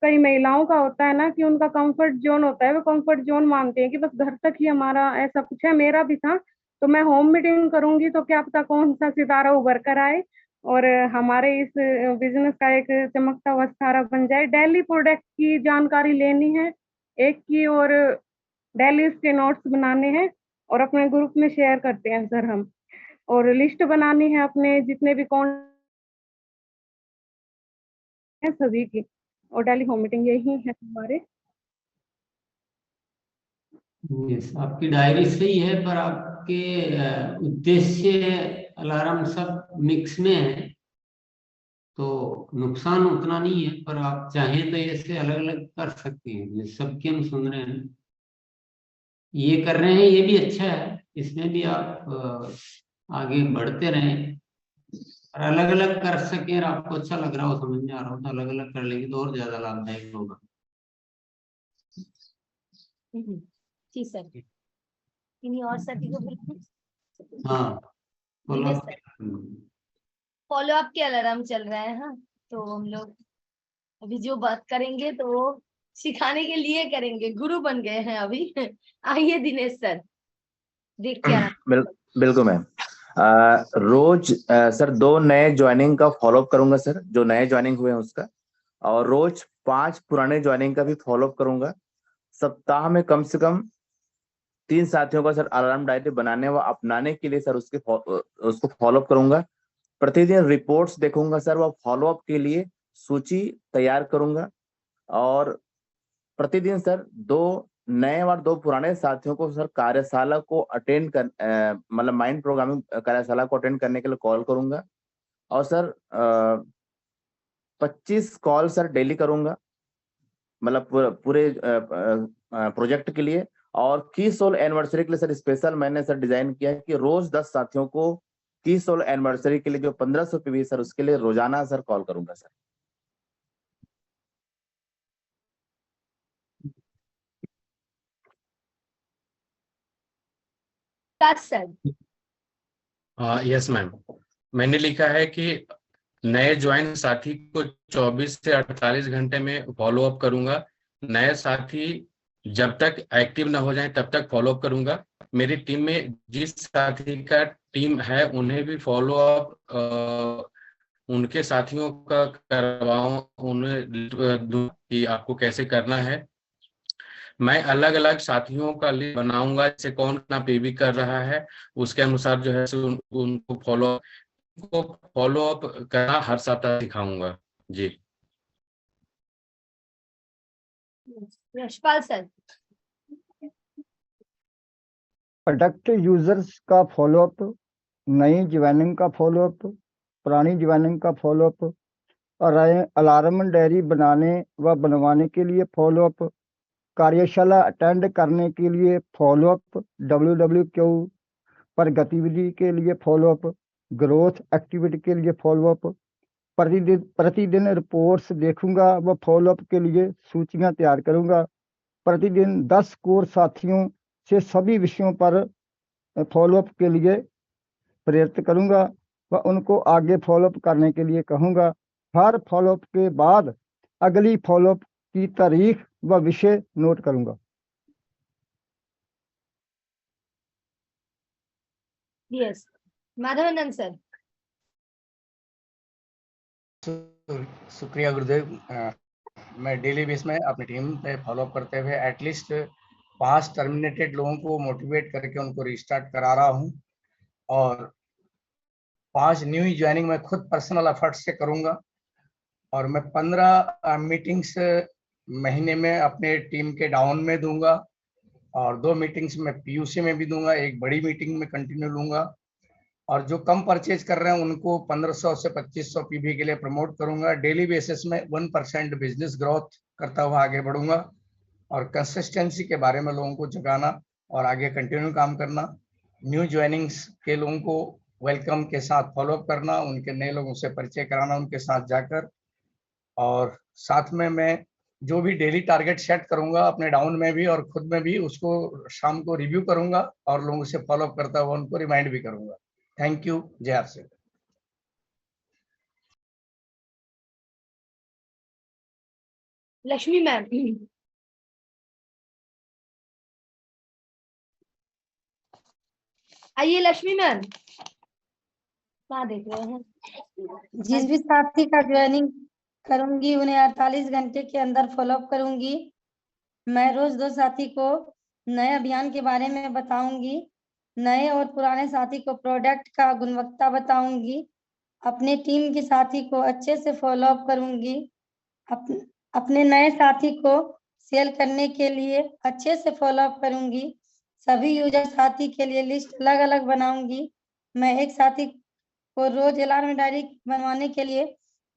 कई महिलाओं का होता है ना कि उनका कंफर्ट जोन होता है, वो कंफर्ट जोन मानते हैं कि बस घर तक ही हमारा, ऐसा कुछ है। मेरा भी था, तो मैं होम मीटिंग करूंगी तो क्या पता कौन सा सितारा उभर कर आए और हमारे इस बिजनेस का एक चमकता हुआ सितारा बन जाए। डेली प्रोडक्ट की जानकारी लेनी है एक की, और डेली इसके नोट्स बनाने हैं और अपने ग्रुप में शेयर करते हैं सर हम। और लिस्ट बनानी है अपने जितने भी कौन है सभी की, और डेली होम मीटिंग यही है हमारे। यस, आपकी डायरी सही है, पर आपके उद्देश्य अलार्म सब मिक्स में है, तो नुकसान उतना नहीं है। पर आप चाहें तो ऐसे अलग अलग कर सकते हैं, ये सबके हम सुन रहे हैं, ये कर रहे हैं, ये भी अच्छा है। इसमें भी आप आगे बढ़ते रहें, और अलग अलग कर सकें और आपको अच्छा लग रहा हो, समझ में आ रहा हो, तो अलग अलग कर लेंगे तो और ज्यादा लाभदायक होगा। जी सर। किन्हीं और साथी को बिल्कुल। हाँ, फॉलो अप के अलार्म चल रहा है। हाँ, तो हम लोग अभी जो बात करेंगे तो वो सिखाने के लिए करेंगे, गुरु बन गए हैं अभी। आइए दिनेश सर, देखिए। बिल्कुल मैम। रोज सर 2 नए ज्वाइनिंग का फॉलोअप करूंगा सर, जो नए ज्वाइनिंग हुए हैं उसका, और रोज 5 पुराने ज्वाइनिंग का भी फॉलोअप करूंगा। सप्ताह में कम से कम 3 साथियों का सर अलार्म डायरी बनाने व अपनाने के लिए सर उसको फॉलोअप करूंगा। प्रतिदिन रिपोर्ट्स देखूंगा सर, वो फॉलोअप के लिए सूची तैयार करूंगा। और प्रतिदिन सर 2 नए और 2 पुराने साथियों को सर कार्यशाला को अटेंड कर, मतलब माइंड प्रोग्रामिंग कार्यशाला को अटेंड करने के लिए कॉल करूंगा। और सर 25 कॉल सर डेली करूंगा, मतलब पूरे प्रोजेक्ट के लिए। और की सोल एनिवर्सरी के लिए सर स्पेशल मैंने सर डिजाइन किया है कि रोज 10 साथियों को की सोल एनिवर्सरी के लिए जो 1500 पीवी सर, उसके लिए रोजाना सर कॉल करूंगा सर। यस मैम, मैंने लिखा है कि नए ज्वाइन साथी को 24 से 48 घंटे में फॉलो अप करूंगा। नए साथी जब तक एक्टिव ना हो जाए तब तक फॉलो अप करूंगा। मेरी टीम में जिस साथी का टीम है उन्हें भी फॉलो अप उनके साथियों का करवाऊं, उन्हें कि आपको कैसे करना है। मैं अलग अलग साथियों का लिस्ट बनाऊंगा, जैसे कौन कितना पीवी कर रहा है, उसके अनुसार जो है उनको फॉलो अप करना हर सप्ताह सिखाऊंगा। जी यशपाल सर। प्रोडक्ट यूजर्स का फॉलोअप, नई ज्वाइनिंग का फॉलोअप, पुरानी ज्वाइनिंग का फॉलोअप, अलार्म डायरी बनाने व बनवाने के लिए फॉलोअप, कार्यशाला अटेंड करने के लिए फॉलोअप, WWQ पर गतिविधि के लिए फॉलोअप, ग्रोथ एक्टिविटी के लिए फॉलोअप, प्रतिदिन रिपोर्ट्स देखूंगा व फॉलोअप के लिए सूचियां तैयार करूंगा। प्रतिदिन 10 कोर साथियों से सभी विषयों पर फॉलोअप के लिए प्रेरित करूंगा व उनको आगे फॉलोअप करने के लिए कहूंगा। हर फॉलोअप के बाद अगली फॉलोअप की तारीख व विषय नोट करूंगा। Yes, Madhavanand sir. शुक्रिया गुरुदेव। मैं डेली बेस में अपनी टीम पे फॉलोअप करते हुए एटलीस्ट 5 टर्मिनेटेड लोगों को मोटिवेट करके उनको रिस्टार्ट करा रहा हूँ और 5 न्यू ज्वाइनिंग मैं खुद पर्सनल एफर्ट से करूँगा और मैं 15 मीटिंग्स महीने में अपने टीम के डाउन में दूंगा और 2 मीटिंग्स में पीयूसी में भी दूंगा, एक बड़ी मीटिंग में कंटिन्यू लूंगा और जो कम परचेज कर रहे हैं उनको 1500 से 2500 पीवी के लिए प्रमोट करूंगा। डेली बेसिस में 1% बिजनेस ग्रोथ करता हुआ आगे बढ़ूंगा और कंसिस्टेंसी के बारे में लोगों को जगाना और आगे कंटिन्यू काम करना। न्यू ज्वाइनिंग्स के लोगों को वेलकम के साथ फॉलोअप करना, उनके नए लोगों से परिचय कराना उनके साथ जाकर, और साथ में मैं जो भी डेली टारगेट सेट करूंगा अपने डाउन में भी और खुद में भी उसको शाम को रिव्यू करूंगा और लोगों से फॉलोअप करता हुआ उनको रिमाइंड भी करूंगा। Thank you. जय आरसी। लक्ष्मी मैम। आइए लक्ष्मी मैम, कहाँ देख रहे हैं? जिस भी साथी का ज्वाइनिंग करूंगी उन्हें 48 घंटे के अंदर फॉलोअप करूंगी। मैं रोज 2 साथी को नए अभियान के बारे में बताऊंगी। नए और पुराने साथी को प्रोडक्ट का गुणवत्ता बताऊंगी। अपने टीम के साथी को अच्छे से फॉलोअप करूंगी। अपने नए साथी को सेल करने के लिए अच्छे से फॉलोअप करूंगी। सभी यूजर साथी के लिए लिस्ट अलग अलग बनाऊंगी। मैं एक साथी को रोज अलार्म डायरी बनवाने के लिए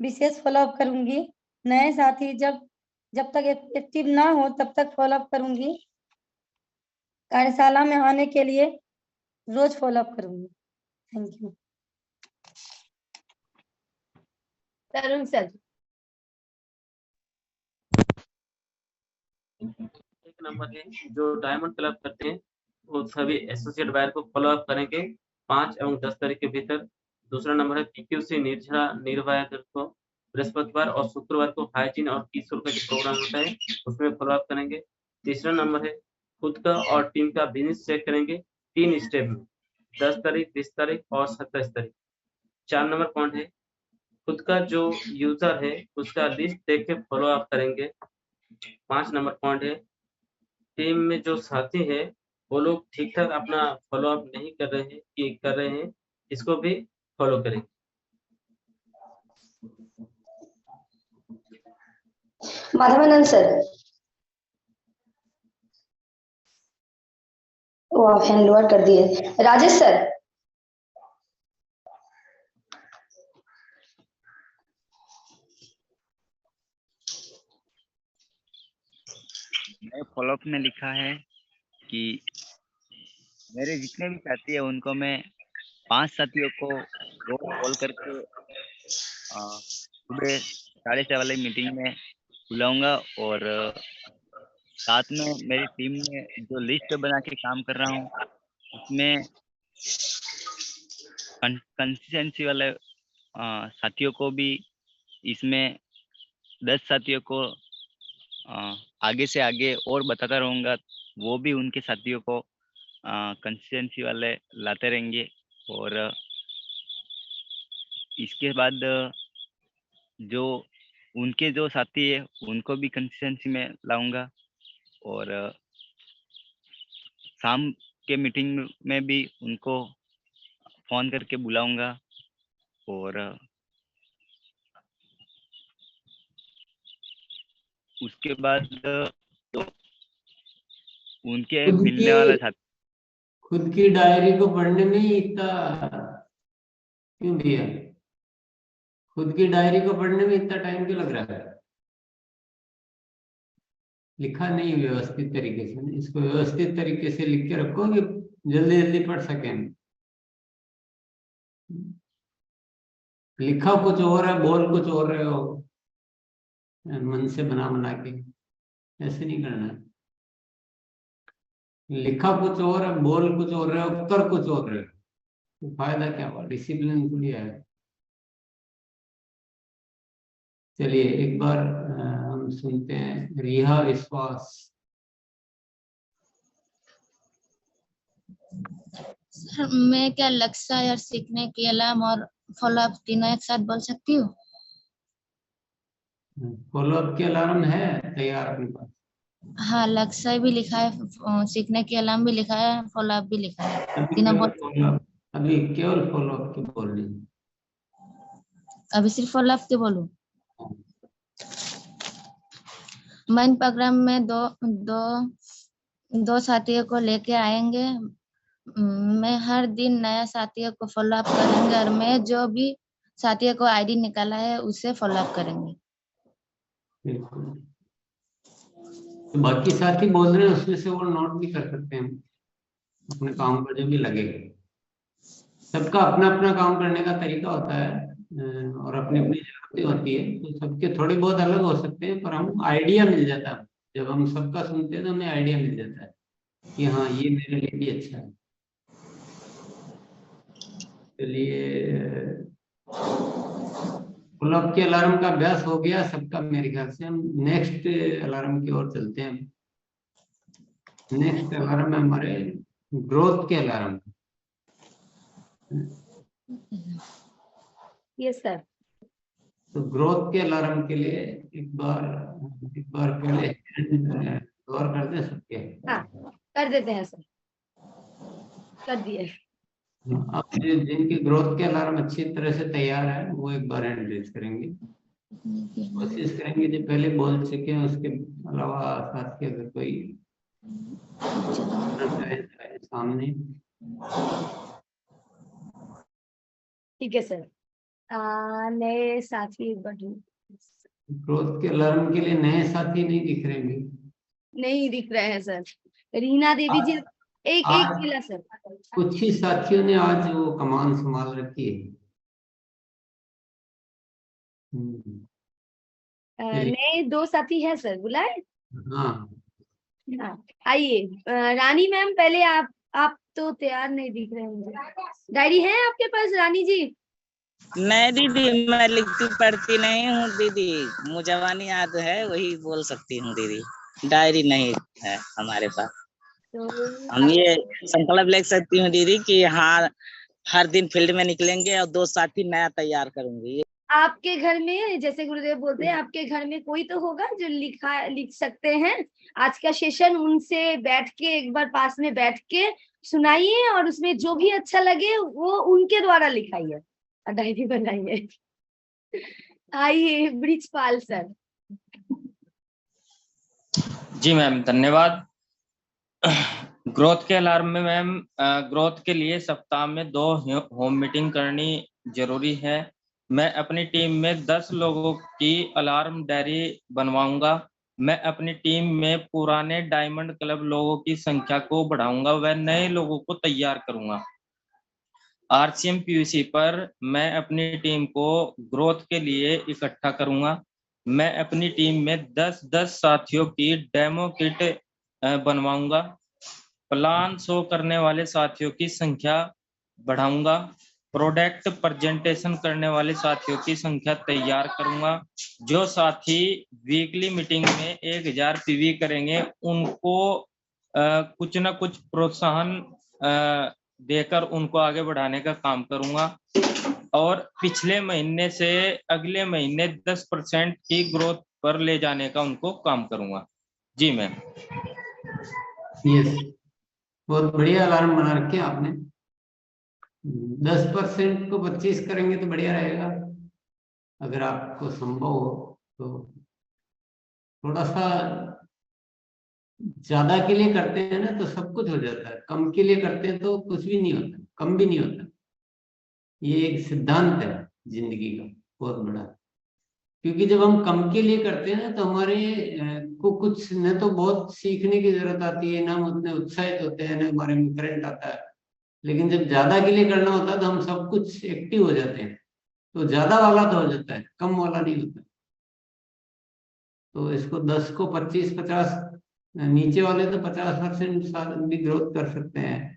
विशेष फॉलोअप करूंगी। नए साथी जब तक एक्टिव ना हो तब तक फॉलोअप करूंगी। कार्यशाला में आने के लिए रोज फॉलोअप करूंगी। Thank you. Tarun sir. एक नंबर है जो डायमंड क्लब करते हैं वो सभी एसोसिएट बायर को फॉलो अप करेंगे 5 एवं 10 तारीख के भीतर। दूसरा नंबर है पीक्यूसी निर्भया को बृहस्पतिवार और शुक्रवार को हाइजीन और किशोर का जो प्रोग्राम होता है उसमें फॉलो अप करेंगे। तीसरा नंबर है खुद का और टीम का बिजनेस चेक करेंगे 3 स्टेप में, 10 तारीख, 20 तारीख और 27 तारीख। 4 नंबर पॉइंट है खुद का जो यूजर है उसका लिस्ट देख के फॉलो अप करेंगे। 5 नंबर पॉइंट है टीम में जो साथी है वो लोग ठीक ठाक अपना फॉलो अप नहीं कर रहे हैं इसको भी फॉलो करें। माधवानंद सर। वो आप हैंड ओवर कर दिए। राजेश सर। फॉलोअप में लिखा है कि मेरे जितने भी साथी है उनको मैं 5 साथियों को रोज कॉल करके सुबह 6:30 वाली मीटिंग में बुलाऊंगा और साथ में मेरी टीम में जो लिस्ट बना के काम कर रहा हूँ उसमें कंसिस्टेंसी वाले साथियों को भी इसमें 10 साथियों को आगे से आगे और बताता रहूँगा, वो भी उनके साथियों को कंसिस्टेंसी वाले लाते रहेंगे। और इसके बाद जो उनके जो साथी है उनको भी कंसिस्टेंसी में लाऊंगा और शाम के मीटिंग में भी उनको फोन करके बुलाऊंगा और उसके बाद तो उनके मिलने वाला साथी खुद की डायरी को पढ़ने में ही इतना क्यों दिया? खुद की डायरी को पढ़ने में इतना टाइम क्यों लग रहा है? लिखा नहीं व्यवस्थित तरीके से। इसको व्यवस्थित तरीके से लिख के रखो कि जल्दी जल्दी पढ़ सकें। लिखा कुछ और है, बोल कुछ और रहे हो, मन से बना बना के, ऐसे नहीं करना है। लिखा कुछ और है, बोल कुछ और रहे हो, कर कुछ और रहे हो, तो फायदा क्या हुआ? डिसिप्लिन थोड़ी है। चलिए एक बार हम सुनते हैं रिहा विश्वास। सर मैं क्या लक्ष्य और सीखने के अलार्म और फॉलो अप तीनों एक साथ बोल सकती हूँ? फॉलो अप के अलार्म है तैयार अपने पास? हाँ, लक्ष्य भी लिखा है, सीखने के अलार्म भी लिखा है, फॉलो अप भी लिखा है, तीनों बोल। अभी केवल फॉलो अप के बोल रही हूँ। अभी सिर्फ फॉलो अप के बोलूं? माइंड प्रोग्राम में दो साथियों को लेके आएंगे। मैं हर दिन नया साथियों को फॉलो अप करेंगे और मैं जो भी साथियों को आईडी निकाला है उसे फॉलो अप करेंगे। बिल्कुल। तो बाकी साथी बोल रहे हैं उसमें से वो नोट भी कर सकते हैं अपने काम पर जो भी लगेगा। सबका अपना अपना काम करने का तरीका होता है और अपनी अपनी जरूरतें होती है, तो सबके थोड़े बहुत अलग हो सकते हैं, पर हम आइडिया मिल जाता है। जब हम सबका सुनते हैं तो हमें आइडिया मिल जाता है कि हाँ ये मेरे लिए भी अच्छा है। चलिए फॉलो अप के अलार्म का अभ्यास हो गया सबका मेरे ख्याल से। हम नेक्स्ट अलार्म की ओर चलते हैं। नेक्स्ट अलार्म है हमारे ग्रोथ के अलार्म। Yes sir. तो ग्रोथ के अलार्म के लिए एक बार पहले गौर कर दें सबके। हाँ कर देते हैं सर, कर दिए। अब जिनकी ग्रोथ के अलार्म अच्छी तरह से तैयार है वो एक बार हैंड रेज करेंगे। कोशिश करेंगे जो पहले बोल सके, उसके अलावा साथी अगर कोई सामने। ठीक है सर। नए साथी बढ़ू। ग्रोथ के अलार्म के लिए नए साथी नहीं दिख रहे हैं। नहीं दिख रहे हैं सर। रीना देवी जी एक मिला सर। कुछ ही साथियों ने आज वो कमान संभाल रखी है। नए 2 साथी है सर, बुलाए। हाँ आइए रानी मैम, पहले आप तो तैयार नहीं दिख रहे मुझे। डायरी है आपके पास रानी जी? नहीं दीदी, मैं लिखती पढ़ती नहीं हूँ दीदी, मुजवानी याद है वही बोल सकती हूँ दीदी, डायरी नहीं है हमारे पास। तो हम ये संकल्प लिख सकती हूँ दीदी कि हाँ हर दिन फील्ड में निकलेंगे और 2 साथी नया तैयार करूंगी। आपके घर में, जैसे गुरुदेव बोलते हैं, आपके घर में कोई तो होगा जो लिख सकते हैं। आज का सेशन उनसे बैठ के एक बार पास में बैठ के सुनाइए और उसमें जो भी अच्छा लगे वो उनके द्वारा लिखाइए और डायरी बनाइए। आइए ब्रिजपाल सर। जी मैम धन्यवाद। ग्रोथ के अलार्म में मैम ग्रोथ के लिए सप्ताह में 2 होम मीटिंग करनी जरूरी है। मैं अपनी टीम में 10 लोगों की अलार्म डायरी बनवाऊंगा। मैं अपनी टीम में पुराने डायमंड क्लब लोगों की संख्या को बढ़ाऊंगा व नए लोगों को तैयार करूंगा। RCM PUC पर मैं अपनी टीम को ग्रोथ के लिए इकट्ठा करूंगा। मैं अपनी टीम में 10-10 साथियों की डेमो किट बनवाऊंगा। प्लान शो करने वाले साथियों की संख्या बढ़ाऊंगा। प्रोडक्ट प्रेजेंटेशन करने वाले साथियों की संख्या तैयार करूंगा। जो साथी वीकली मीटिंग में 1000 PV करेंगे उनको कुछ ना कुछ प्रोत्साहन देकर उनको आगे बढ़ाने का काम करूंगा। और पिछले महीने से अगले महीने 10% की ग्रोथ पर ले जाने का उनको काम करूंगा। जी मैम। यस, बहुत बढ़िया अलार्म बना रखे आपने। 10% को 25 करेंगे तो बढ़िया रहेगा। अगर आपको संभव हो तो थोड़ा सा ज्यादा के लिए करते हैं ना तो सब कुछ हो जाता है, कम के लिए करते हैं तो कुछ भी नहीं होता, कम भी नहीं होता। ये एक सिद्धांत है जिंदगी का। बहुत बड़ा। क्योंकि जब हम कम के लिए करते हैं ना तो हमारे को कुछ न तो बहुत सीखने की जरूरत आती है, ना हम उतने उत्साहित होते हैं, ना हमारे में करंट आता है। लेकिन जब ज्यादा के लिए करना होता है तो हम सब कुछ एक्टिव हो जाते हैं, तो ज्यादा वाला तो हो जाता है, कम वाला नहीं होता। तो इसको 10 को 25, 50, नीचे वाले तो 50% भी ग्रोथ कर सकते हैं।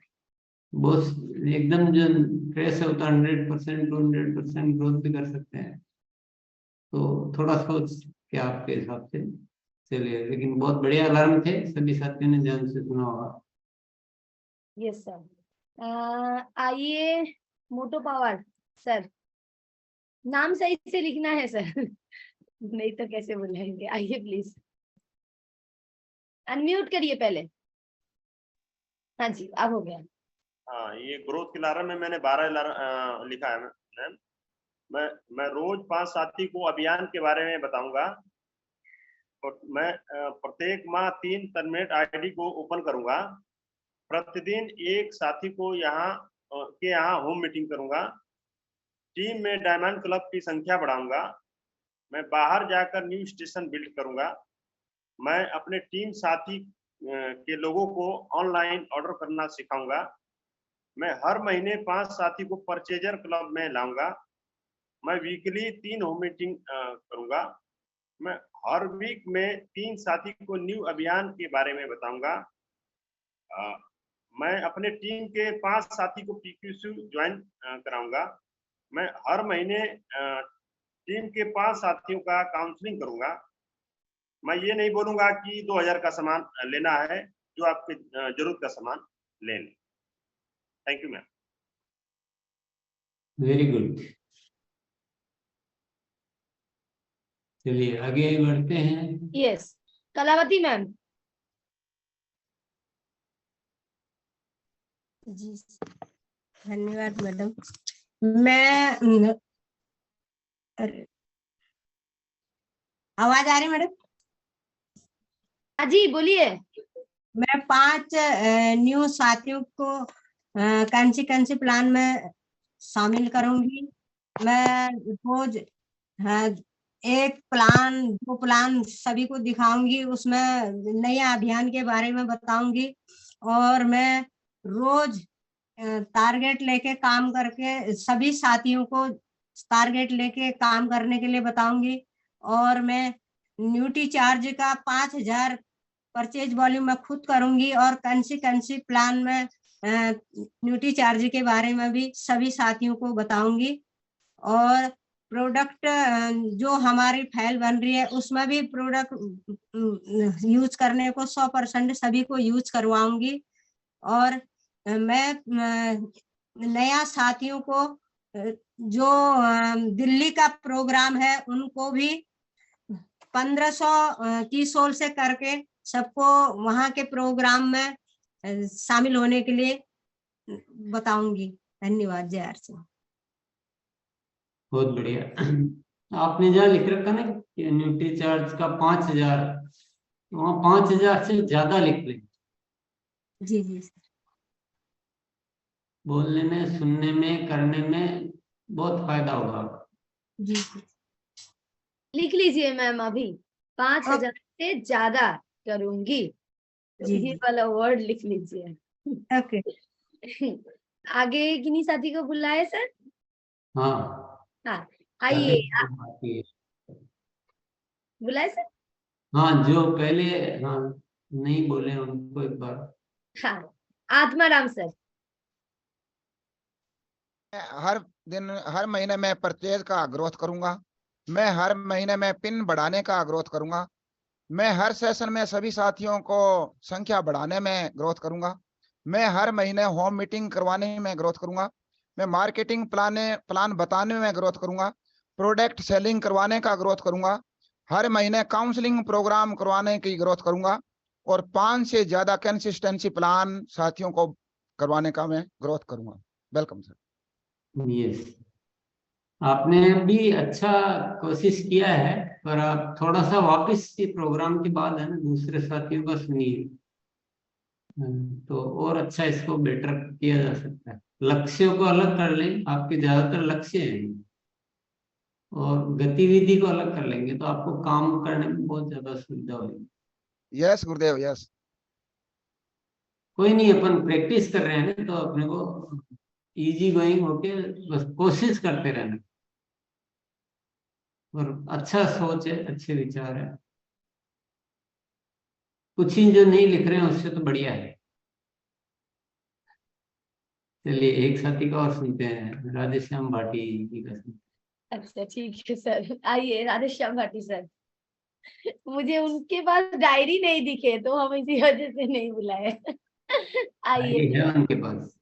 बहुत एकदम जो ट्रेस होता है 100%, 200% ग्रोथ भी कर सकते हैं। तो थोड़ा सोच के आपके हिसाब से चलिए, लेकिन बहुत बढ़िया अलार्म थे, सभी साथियों ने ध्यान से सुना होगा। Yes sir. आइए मोटो पावर सर, नाम सही से लिखना है सर नहीं तो कैसे बुलाएंगे। आइए प्लीज, अनम्यूट करिए पहले। हाँ जी, अब हो गया। हाँ, ये ग्रोथ के अलार्म में मैंने 12 लिखा है मैम। मैं रोज 5 साथी को अभियान के बारे में बताऊंगा और मैं प्रत्येक माह 3 टर्मिनेट आईडी को ओपन करूंगा। प्रतिदिन एक साथी को यहाँ होम मीटिंग करूंगा। टीम में डायमंड क्लब की संख्या बढ़ाऊंगा। मैं बाहर जाकर न्यू स्टेशन बिल्ड करूंगा। मैं अपने टीम साथी के लोगों को ऑनलाइन ऑर्डर करना सिखाऊंगा। मैं हर महीने 5 साथी को परचेजर क्लब में लाऊंगा। मैं वीकली 3 होम मीटिंग करूंगा। मैं हर वीक में 3 साथी को न्यू अभियान के बारे में बताऊंगा। मैं अपने टीम के 5 साथी को PQC ज्वाइन कराऊंगा। मैं हर महीने टीम के 5 साथियों का काउंसलिंग करूंगा। मैं ये नहीं बोलूंगा कि 2000 का सामान लेना है, जो आपके जरूरत का सामान ले लें। Thank you ma'am. Very good. चलिए आगे बढ़ते हैं। Yes, Kalavati ma'am. जी धन्यवाद मैडम। मैं आवाज आ रही मैडम? हाँ जी बोलिए। मैं 5 न्यू साथियों को कौन सी प्लान में शामिल करूंगी। मैं रोज एक प्लान 2 प्लान सभी को दिखाऊंगी, उसमें नए अभियान के बारे में बताऊंगी। और मैं रोज टारगेट लेके काम करके सभी साथियों को टारगेट लेके काम करने के लिए बताऊंगी। और मैं न्यूटी चार्ज का 5000 परचेज वॉल्यूम मैं खुद करूंगी। और कंसी प्लान में न्यूटी चार्ज के बारे में भी सभी साथियों को बताऊंगी। और प्रोडक्ट जो हमारी फाइल बन रही है उसमें भी प्रोडक्ट यूज करने को 100% सभी को यूज करवाऊंगी। और मैं नया साथियों को जो दिल्ली का प्रोग्राम है उनको भी 1500 की सोल से करके सबको वहां के प्रोग्राम में शामिल होने के लिए बताऊंगी। धन्यवाद। जय आर सिंह। बहुत बढ़िया। आपने जहाँ लिख रखा ना कि न्यूट्री चार्ज का 5000, वहाँ 5000 से ज्यादा लिख लें। जी जी सर। बोलने में, सुनने में, करने में बहुत फायदा होगा। जी जी लिख लीजिए मैम, अभी 5000 से ज्यादा करूंगी, तो जी, ये वाला वर्ड लिख लीजिए। ओके। आगे किन्हीं साथी को बुलाए सर? हाँ हाँ आइए, बुलाए सर। हाँ, जो पहले हाँ नहीं बोले उनको एक बार। हाँ, आत्माराम सर। हर महीने में परचेज का ग्रोथ करूंगा। मैं हर महीने में पिन बढ़ाने का ग्रोथ करूंगा। मैं हर सेशन में सभी साथियों को संख्या बढ़ाने में ग्रोथ करूंगा। मैं हर महीने होम मीटिंग करवाने में ग्रोथ करूंगा। मैं मार्केटिंग प्लान बताने में ग्रोथ करूंगा। प्रोडक्ट सेलिंग करवाने का ग्रोथ करूंगा। हर महीने काउंसलिंग प्रोग्राम करवाने की ग्रोथ करूंगा। और 5 से ज्यादा कंसिस्टेंसी प्लान साथियों को करवाने का मैं ग्रोथ करूंगा। Welcome sir. यस, आपने भी अच्छा कोशिश किया है, पर आप थोड़ा सा वापस ये प्रोग्राम के बाद है ना दूसरे साथियों का सुनिए, तो और अच्छा इसको बेटर किया जा सकता है। लक्ष्यों को अलग कर लें, आपके ज्यादातर लक्ष्य हैं। और गतिविधि को अलग कर लेंगे तो आपको काम करने में बहुत ज्यादा सुविधा होगी। यस गुरुदेव यस। कोई नहीं, अपन प्रैक्टिस कर रहे हैं ना, तो अपने को इजी गोइंग होके बस कोशिश करते रहना। और अच्छा सोच है, अच्छे विचार है, कुछ ही जो नहीं लिख रहे हैं उससे तो बढ़िया है। चलिए एक साथी का और सुनते हैं, राधेश्याम भाटी जी का सुनते हैं। अच्छा ठीक है सर, आइए राधेश्याम भाटी सर। मुझे उनके पास डायरी नहीं दिखे तो हम इसी वजह से नहीं बुलाए। आइए डायरी है उनके पास,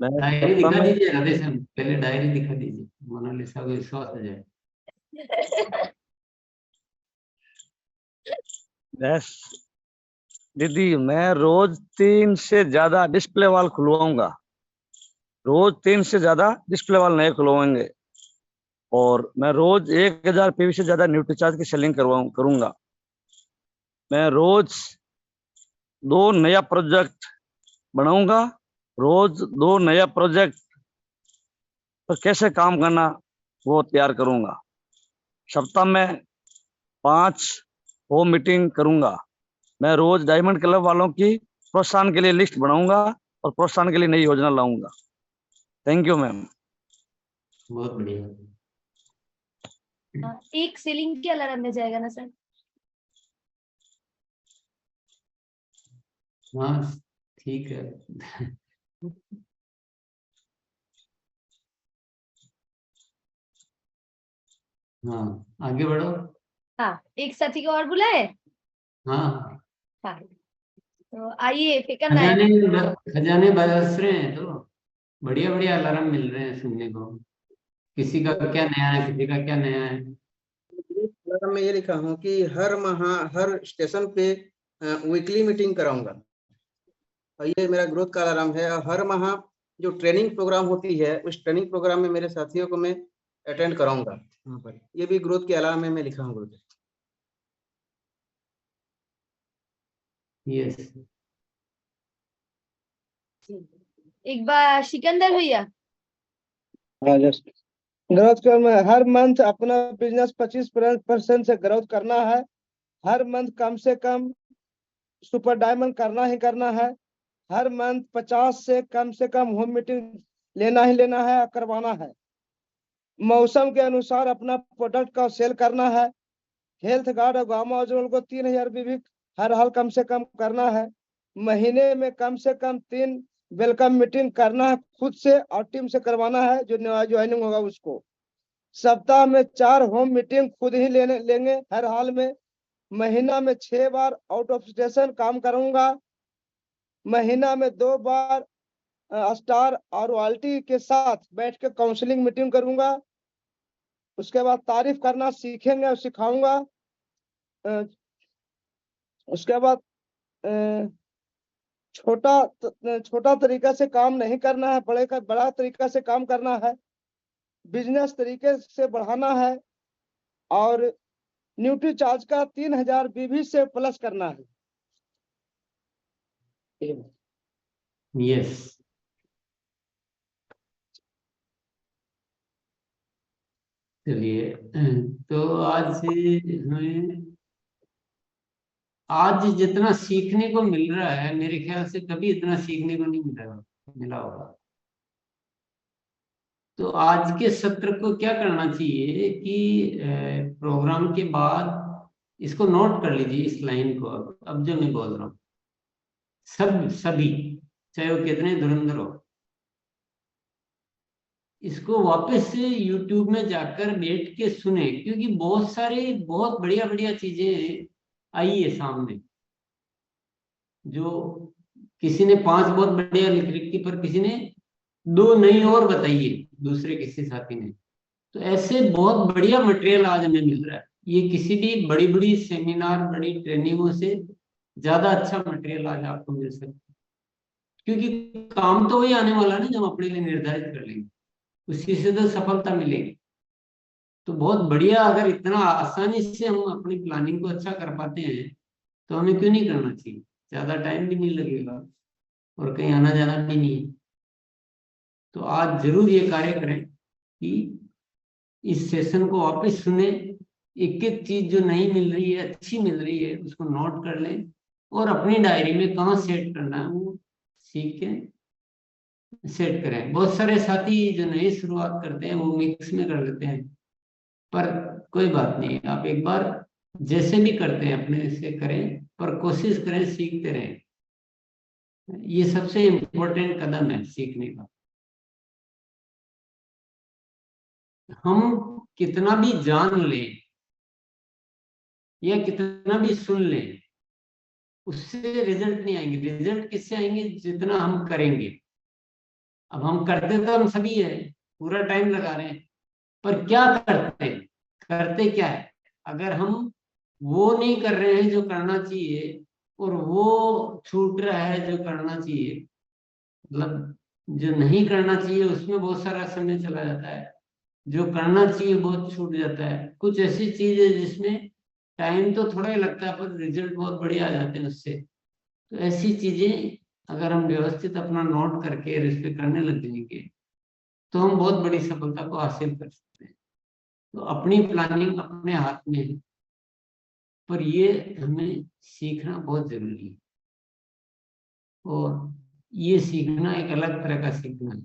मैं डायरी सप्ताह दिखा में दीजिए राधेश्याम, पहले डायरी दिखा दीजिए, मोनालिसा को विश्वास हो जाए। यस दीदी, मैं रोज 3 से ज्यादा डिस्प्ले वाल खुलवाऊंगा, रोज 3 से ज्यादा डिस्प्ले वाल नए खुलवाएंगे, और मैं रोज 1000 पीवी से ज्यादा न्यूट्रीचार्ज की सेलिंग करूंगा। मैं रोज 2 नया प्रोजेक्ट बनाऊंगा, रोज 2 नया प्रोजेक्ट पर कैसे काम करना वो तैयार करूंगा। सप्ताह में 5 होम मीटिंग करूंगा। मैं रोज डायमंड क्लब वालों की प्रोत्साहन के लिए लिस्ट बनाऊंगा और प्रोत्साहन के लिए नई योजना लाऊंगा। Thank you ma'am. बहुत बढ़िया। एक सीलिंग के अलार्म में जाएगा ना सर? हाँ ठीक है। हाँ आगे बढ़ो। हाँ एक साथी को और बुलाए। हाँ हाँ तो आइए फिर करना खजाने है। खजाने बरस रहे हैं, तो बढ़िया बढ़िया अलार्म मिल रहे हैं सुनने को। किसी का क्या नया है, किसी का क्या नया है। अलार्म में ये लिखा हूँ कि हर माह हर स्टेशन पे वीकली मीटिंग कराऊंगा, और ये मेरा ग्रोथ का अलार्म है। और हर माह जो ट्रेनिंग प्रोग्राम होती है उस ट्रेनिंग प्रोग्राम में मेरे साथियों को मैं अटेंड कराऊंगा वहाँ पर। ये भी ग्रोथ के अलार्म में मैं लिखा हूँ गुरुदेव। यस एक बार सिकंदर भैया। हाँ जस्ट ग्रोथ कर में हर मंथ अपना बिजनेस 25% से ग्रोथ करना है। हर मंथ कम से कम सुपर डायमंड करना ही करना है। हर मंथ 50 से कम होम मीटिंग लेना ही लेना है, करवाना है। मौसम के अनुसार अपना प्रोडक्ट का सेल करना है। हेल्थ गार्ड और गामा ओरिजिनल को 3000 बीबी हर हाल कम से कम करना है। महीने में कम से कम 3 वेलकम मीटिंग करना है, खुद से और टीम से करवाना है। जो नया ज्वाइनिंग होगा उसको सप्ताह में 4 होम मीटिंग खुद ही लेंगे हर हाल में। महीना में 6 बार आउट ऑफ स्टेशन काम करूंगा। महीना में 2 बार स्टार और रॉयल्टी के साथ बैठ के काउंसलिंग मीटिंग करूंगा। उसके बाद तारीफ करना सीखेंगे और सिखाऊंगा। उसके बाद छोटा तरीका से काम नहीं करना है, बड़ा तरीका से काम करना है। बिजनेस तरीके से बढ़ाना है और न्यूट्री चार्ज का 3000 बीबी से प्लस करना है। यस चलिए, तो आज हमें आज जितना सीखने को मिल रहा है मेरे ख्याल से कभी इतना सीखने को नहीं मिला होगा। तो आज के सत्र को क्या करना चाहिए कि प्रोग्राम के बाद इसको नोट कर लीजिए, इस लाइन को। अब जो मैं बोल रहा हूँ सभी चाहे वो कितने धुरंधर हो, इसको वापस से YouTube में जाकर बैठ के सुने, क्योंकि बहुत बढ़िया बढ़िया चीजें आई है सामने। जो किसी ने 5 बहुत बढ़िया लिख रखी, पर किसी ने 2 नई और बताई है, दूसरे किसी साथी ने। तो ऐसे बहुत बढ़िया मटेरियल आज हमें मिल रहा है। ये किसी भी बड़ी बड़ी सेमिनार, बड़ी ट्रेनिंगों से ज्यादा अच्छा मटेरियल आज आपको मिल सकता है, क्योंकि काम तो वही आने वाला है ना जो हम अपने लिए निर्धारित कर लेंगे, उसी से तो सफलता मिलेगी। तो बहुत बढ़िया, अगर इतना आसानी से हम अपनी प्लानिंग को अच्छा कर पाते हैं तो हमें क्यों नहीं करना चाहिए। ज्यादा टाइम भी नहीं लगेगा और कहीं आना जाना भी नहीं है। तो आज जरूर ये कार्य करें कि इस सेशन को वापस सुने, एक एक चीज जो नहीं मिल रही है, अच्छी मिल रही है, उसको नोट कर लें और अपनी डायरी में कहाँ सेट करना है वो सीख के सेट करें। बहुत सारे साथी जो नई शुरुआत करते हैं वो मिक्स में कर लेते हैं, पर कोई बात नहीं, आप एक बार जैसे भी करते हैं अपने से करें, पर कोशिश करें सीखते रहें। ये सबसे इम्पोर्टेंट कदम है सीखने का। हम कितना भी जान लें या कितना भी सुन लें, उससे रिजल्ट नहीं आएंगे। रिजल्ट किससे आएंगे? जितना हम करेंगे। अब हम करते तो हम सभी है, पूरा टाइम लगा रहे हैं, पर क्या करते करते क्या है? अगर हम वो नहीं कर रहे हैं जो करना चाहिए और वो छूट रहा है जो करना चाहिए, मतलब जो नहीं करना चाहिए उसमें बहुत सारा समय चला जाता है, जो करना चाहिए बहुत छूट जाता है। कुछ ऐसी चीज है जिसमें टाइम तो थोड़ा ही लगता है पर रिजल्ट बहुत बढ़िया आ जाते हैं उससे। तो ऐसी चीजें अगर हम व्यवस्थित अपना नोट करके इस पे करने लग जाएंगे तो हम बहुत बड़ी सफलता को हासिल कर सकते हैं। तो अपनी प्लानिंग अपने हाथ में है, पर ये हमें सीखना बहुत जरूरी है और ये सीखना एक अलग तरह का सीखना है।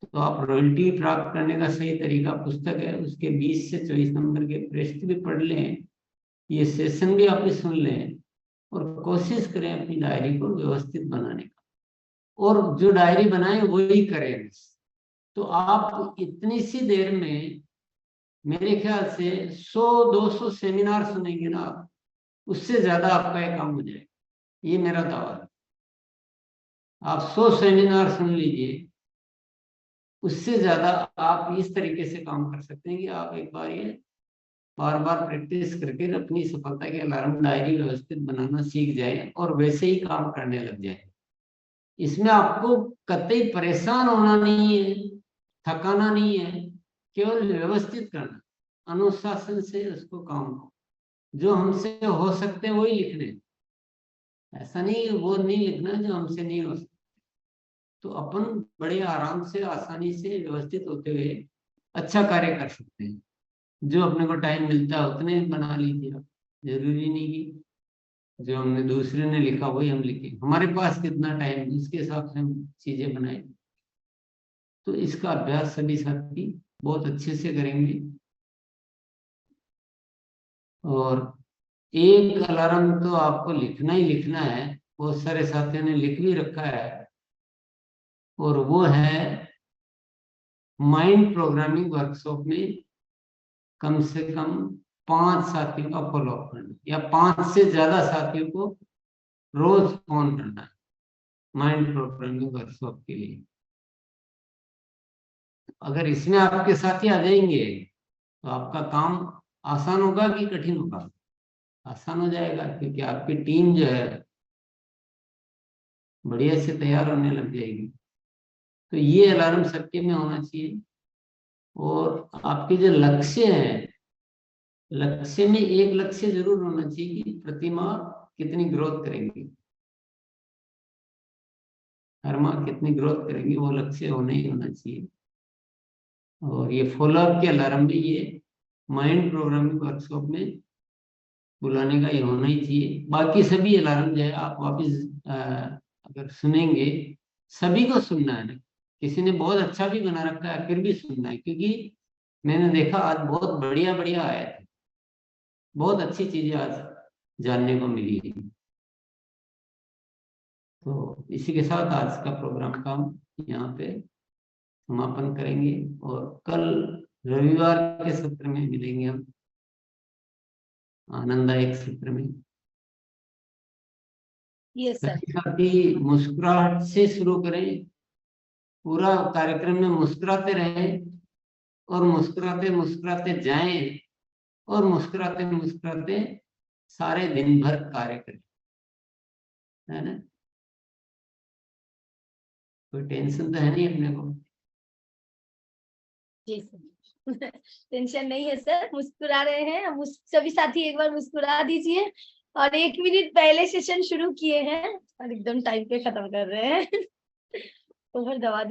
तो आप रॉयल्टी प्राप्त करने का सही तरीका पुस्तक है, उसके 20 से 24 नंबर के पृष्ठ भी पढ़ लें, ये सेशन भी आप सुन लें और कोशिश करें अपनी डायरी को व्यवस्थित बनाने का, और जो डायरी बनाए वही करें। तो आप इतनी सी देर में मेरे ख्याल से 100-200 सेमिनार सुनेंगे ना, उससे ज्यादा आपका ये काम हो जाएगा, ये मेरा दावा है। आप 100 सेमिनार सुन लीजिए, उससे ज्यादा आप इस तरीके से काम कर सकते हैं कि आप एक बार ये बार बार प्रैक्टिस करके अपनी सफलता के अलार्म डायरी व्यवस्थित बनाना सीख जाए और वैसे ही काम करने लग जाए। इसमें आपको कतई परेशान होना नहीं है, थकाना नहीं है, केवल व्यवस्थित करना, अनुशासन से उसको काम को जो हमसे हो सकते हैं वही लिखने, ऐसा नहीं वो नहीं लिखना जो हमसे नहीं हो सकता। तो अपन बड़े आराम से आसानी से व्यवस्थित होते हुए अच्छा कार्य कर सकते हैं। जो अपने को टाइम मिलता है उतने बना लीजिए आप, जरूरी नहीं कि जो हमने दूसरे ने लिखा वही हम लिखें। हमारे पास कितना टाइम इसके हिसाब से हम चीजें बनाए। तो इसका अभ्यास सभी साथी बहुत अच्छे से करेंगे। और एक अलार्म तो आपको लिखना ही लिखना है, बहुत सारे साथियों ने लिख भी रखा है, और वो है माइंड प्रोग्रामिंग वर्कशॉप में कम से कम 5 साथियों का फॉलोअप करना, या 5 से ज्यादा साथियों को रोज फोन करना है माइंड प्रोग्रामिंग वर्कशॉप के लिए। अगर इसमें आपके साथी आ जाएंगे तो आपका काम आसान होगा कि कठिन होगा? आसान हो जाएगा, क्योंकि आपकी टीम जो है बढ़िया से तैयार होने लग जाएगी। तो ये अलार्म सबके में होना चाहिए। और आपके जो लक्ष्य हैं, लक्ष्य में एक लक्ष्य जरूर होना चाहिए कि प्रति माह कितनी ग्रोथ करेंगे, हर माह कितनी ग्रोथ करेंगे, वो लक्ष्य होना ही होना चाहिए। और ये फॉलोअप के अलार्म में, ये माइंड प्रोग्रामिंग वर्कशॉप में बुलाने का ये होना ही चाहिए। बाकी सभी अलार्म जो है आप वापिस अगर सुनेंगे, सभी को सुनना है ना, किसी ने बहुत अच्छा भी बना रखा है फिर भी सुनना है, क्योंकि मैंने देखा आज बहुत बढ़िया बढ़िया आया था, बहुत अच्छी चीजें आज जानने को मिली है। तो इसी के साथ आज का प्रोग्राम का हम यहाँ पे समापन करेंगे और कल रविवार के सत्र में मिलेंगे हम आनंददायक सत्र में। Yes sir. साथी मुस्कुराहट से शुरू करें, पूरा कार्यक्रम में मुस्कुराते रहें और मुस्कुराते मुस्कुराते जाएं और मुस्कुराते मुस्कुराते सारे दिन भर कार्य करें, है ना? कोई टेंशन तो है नहीं अपने को? जी सर, टेंशन नहीं है सर, मुस्कुरा रहे हैं। सभी साथी एक बार मुस्कुरा दीजिए। और 1 मिनट पहले सेशन शुरू किए हैं और एकदम टाइम पे खत्म कर रहे हैं। ओवर दबा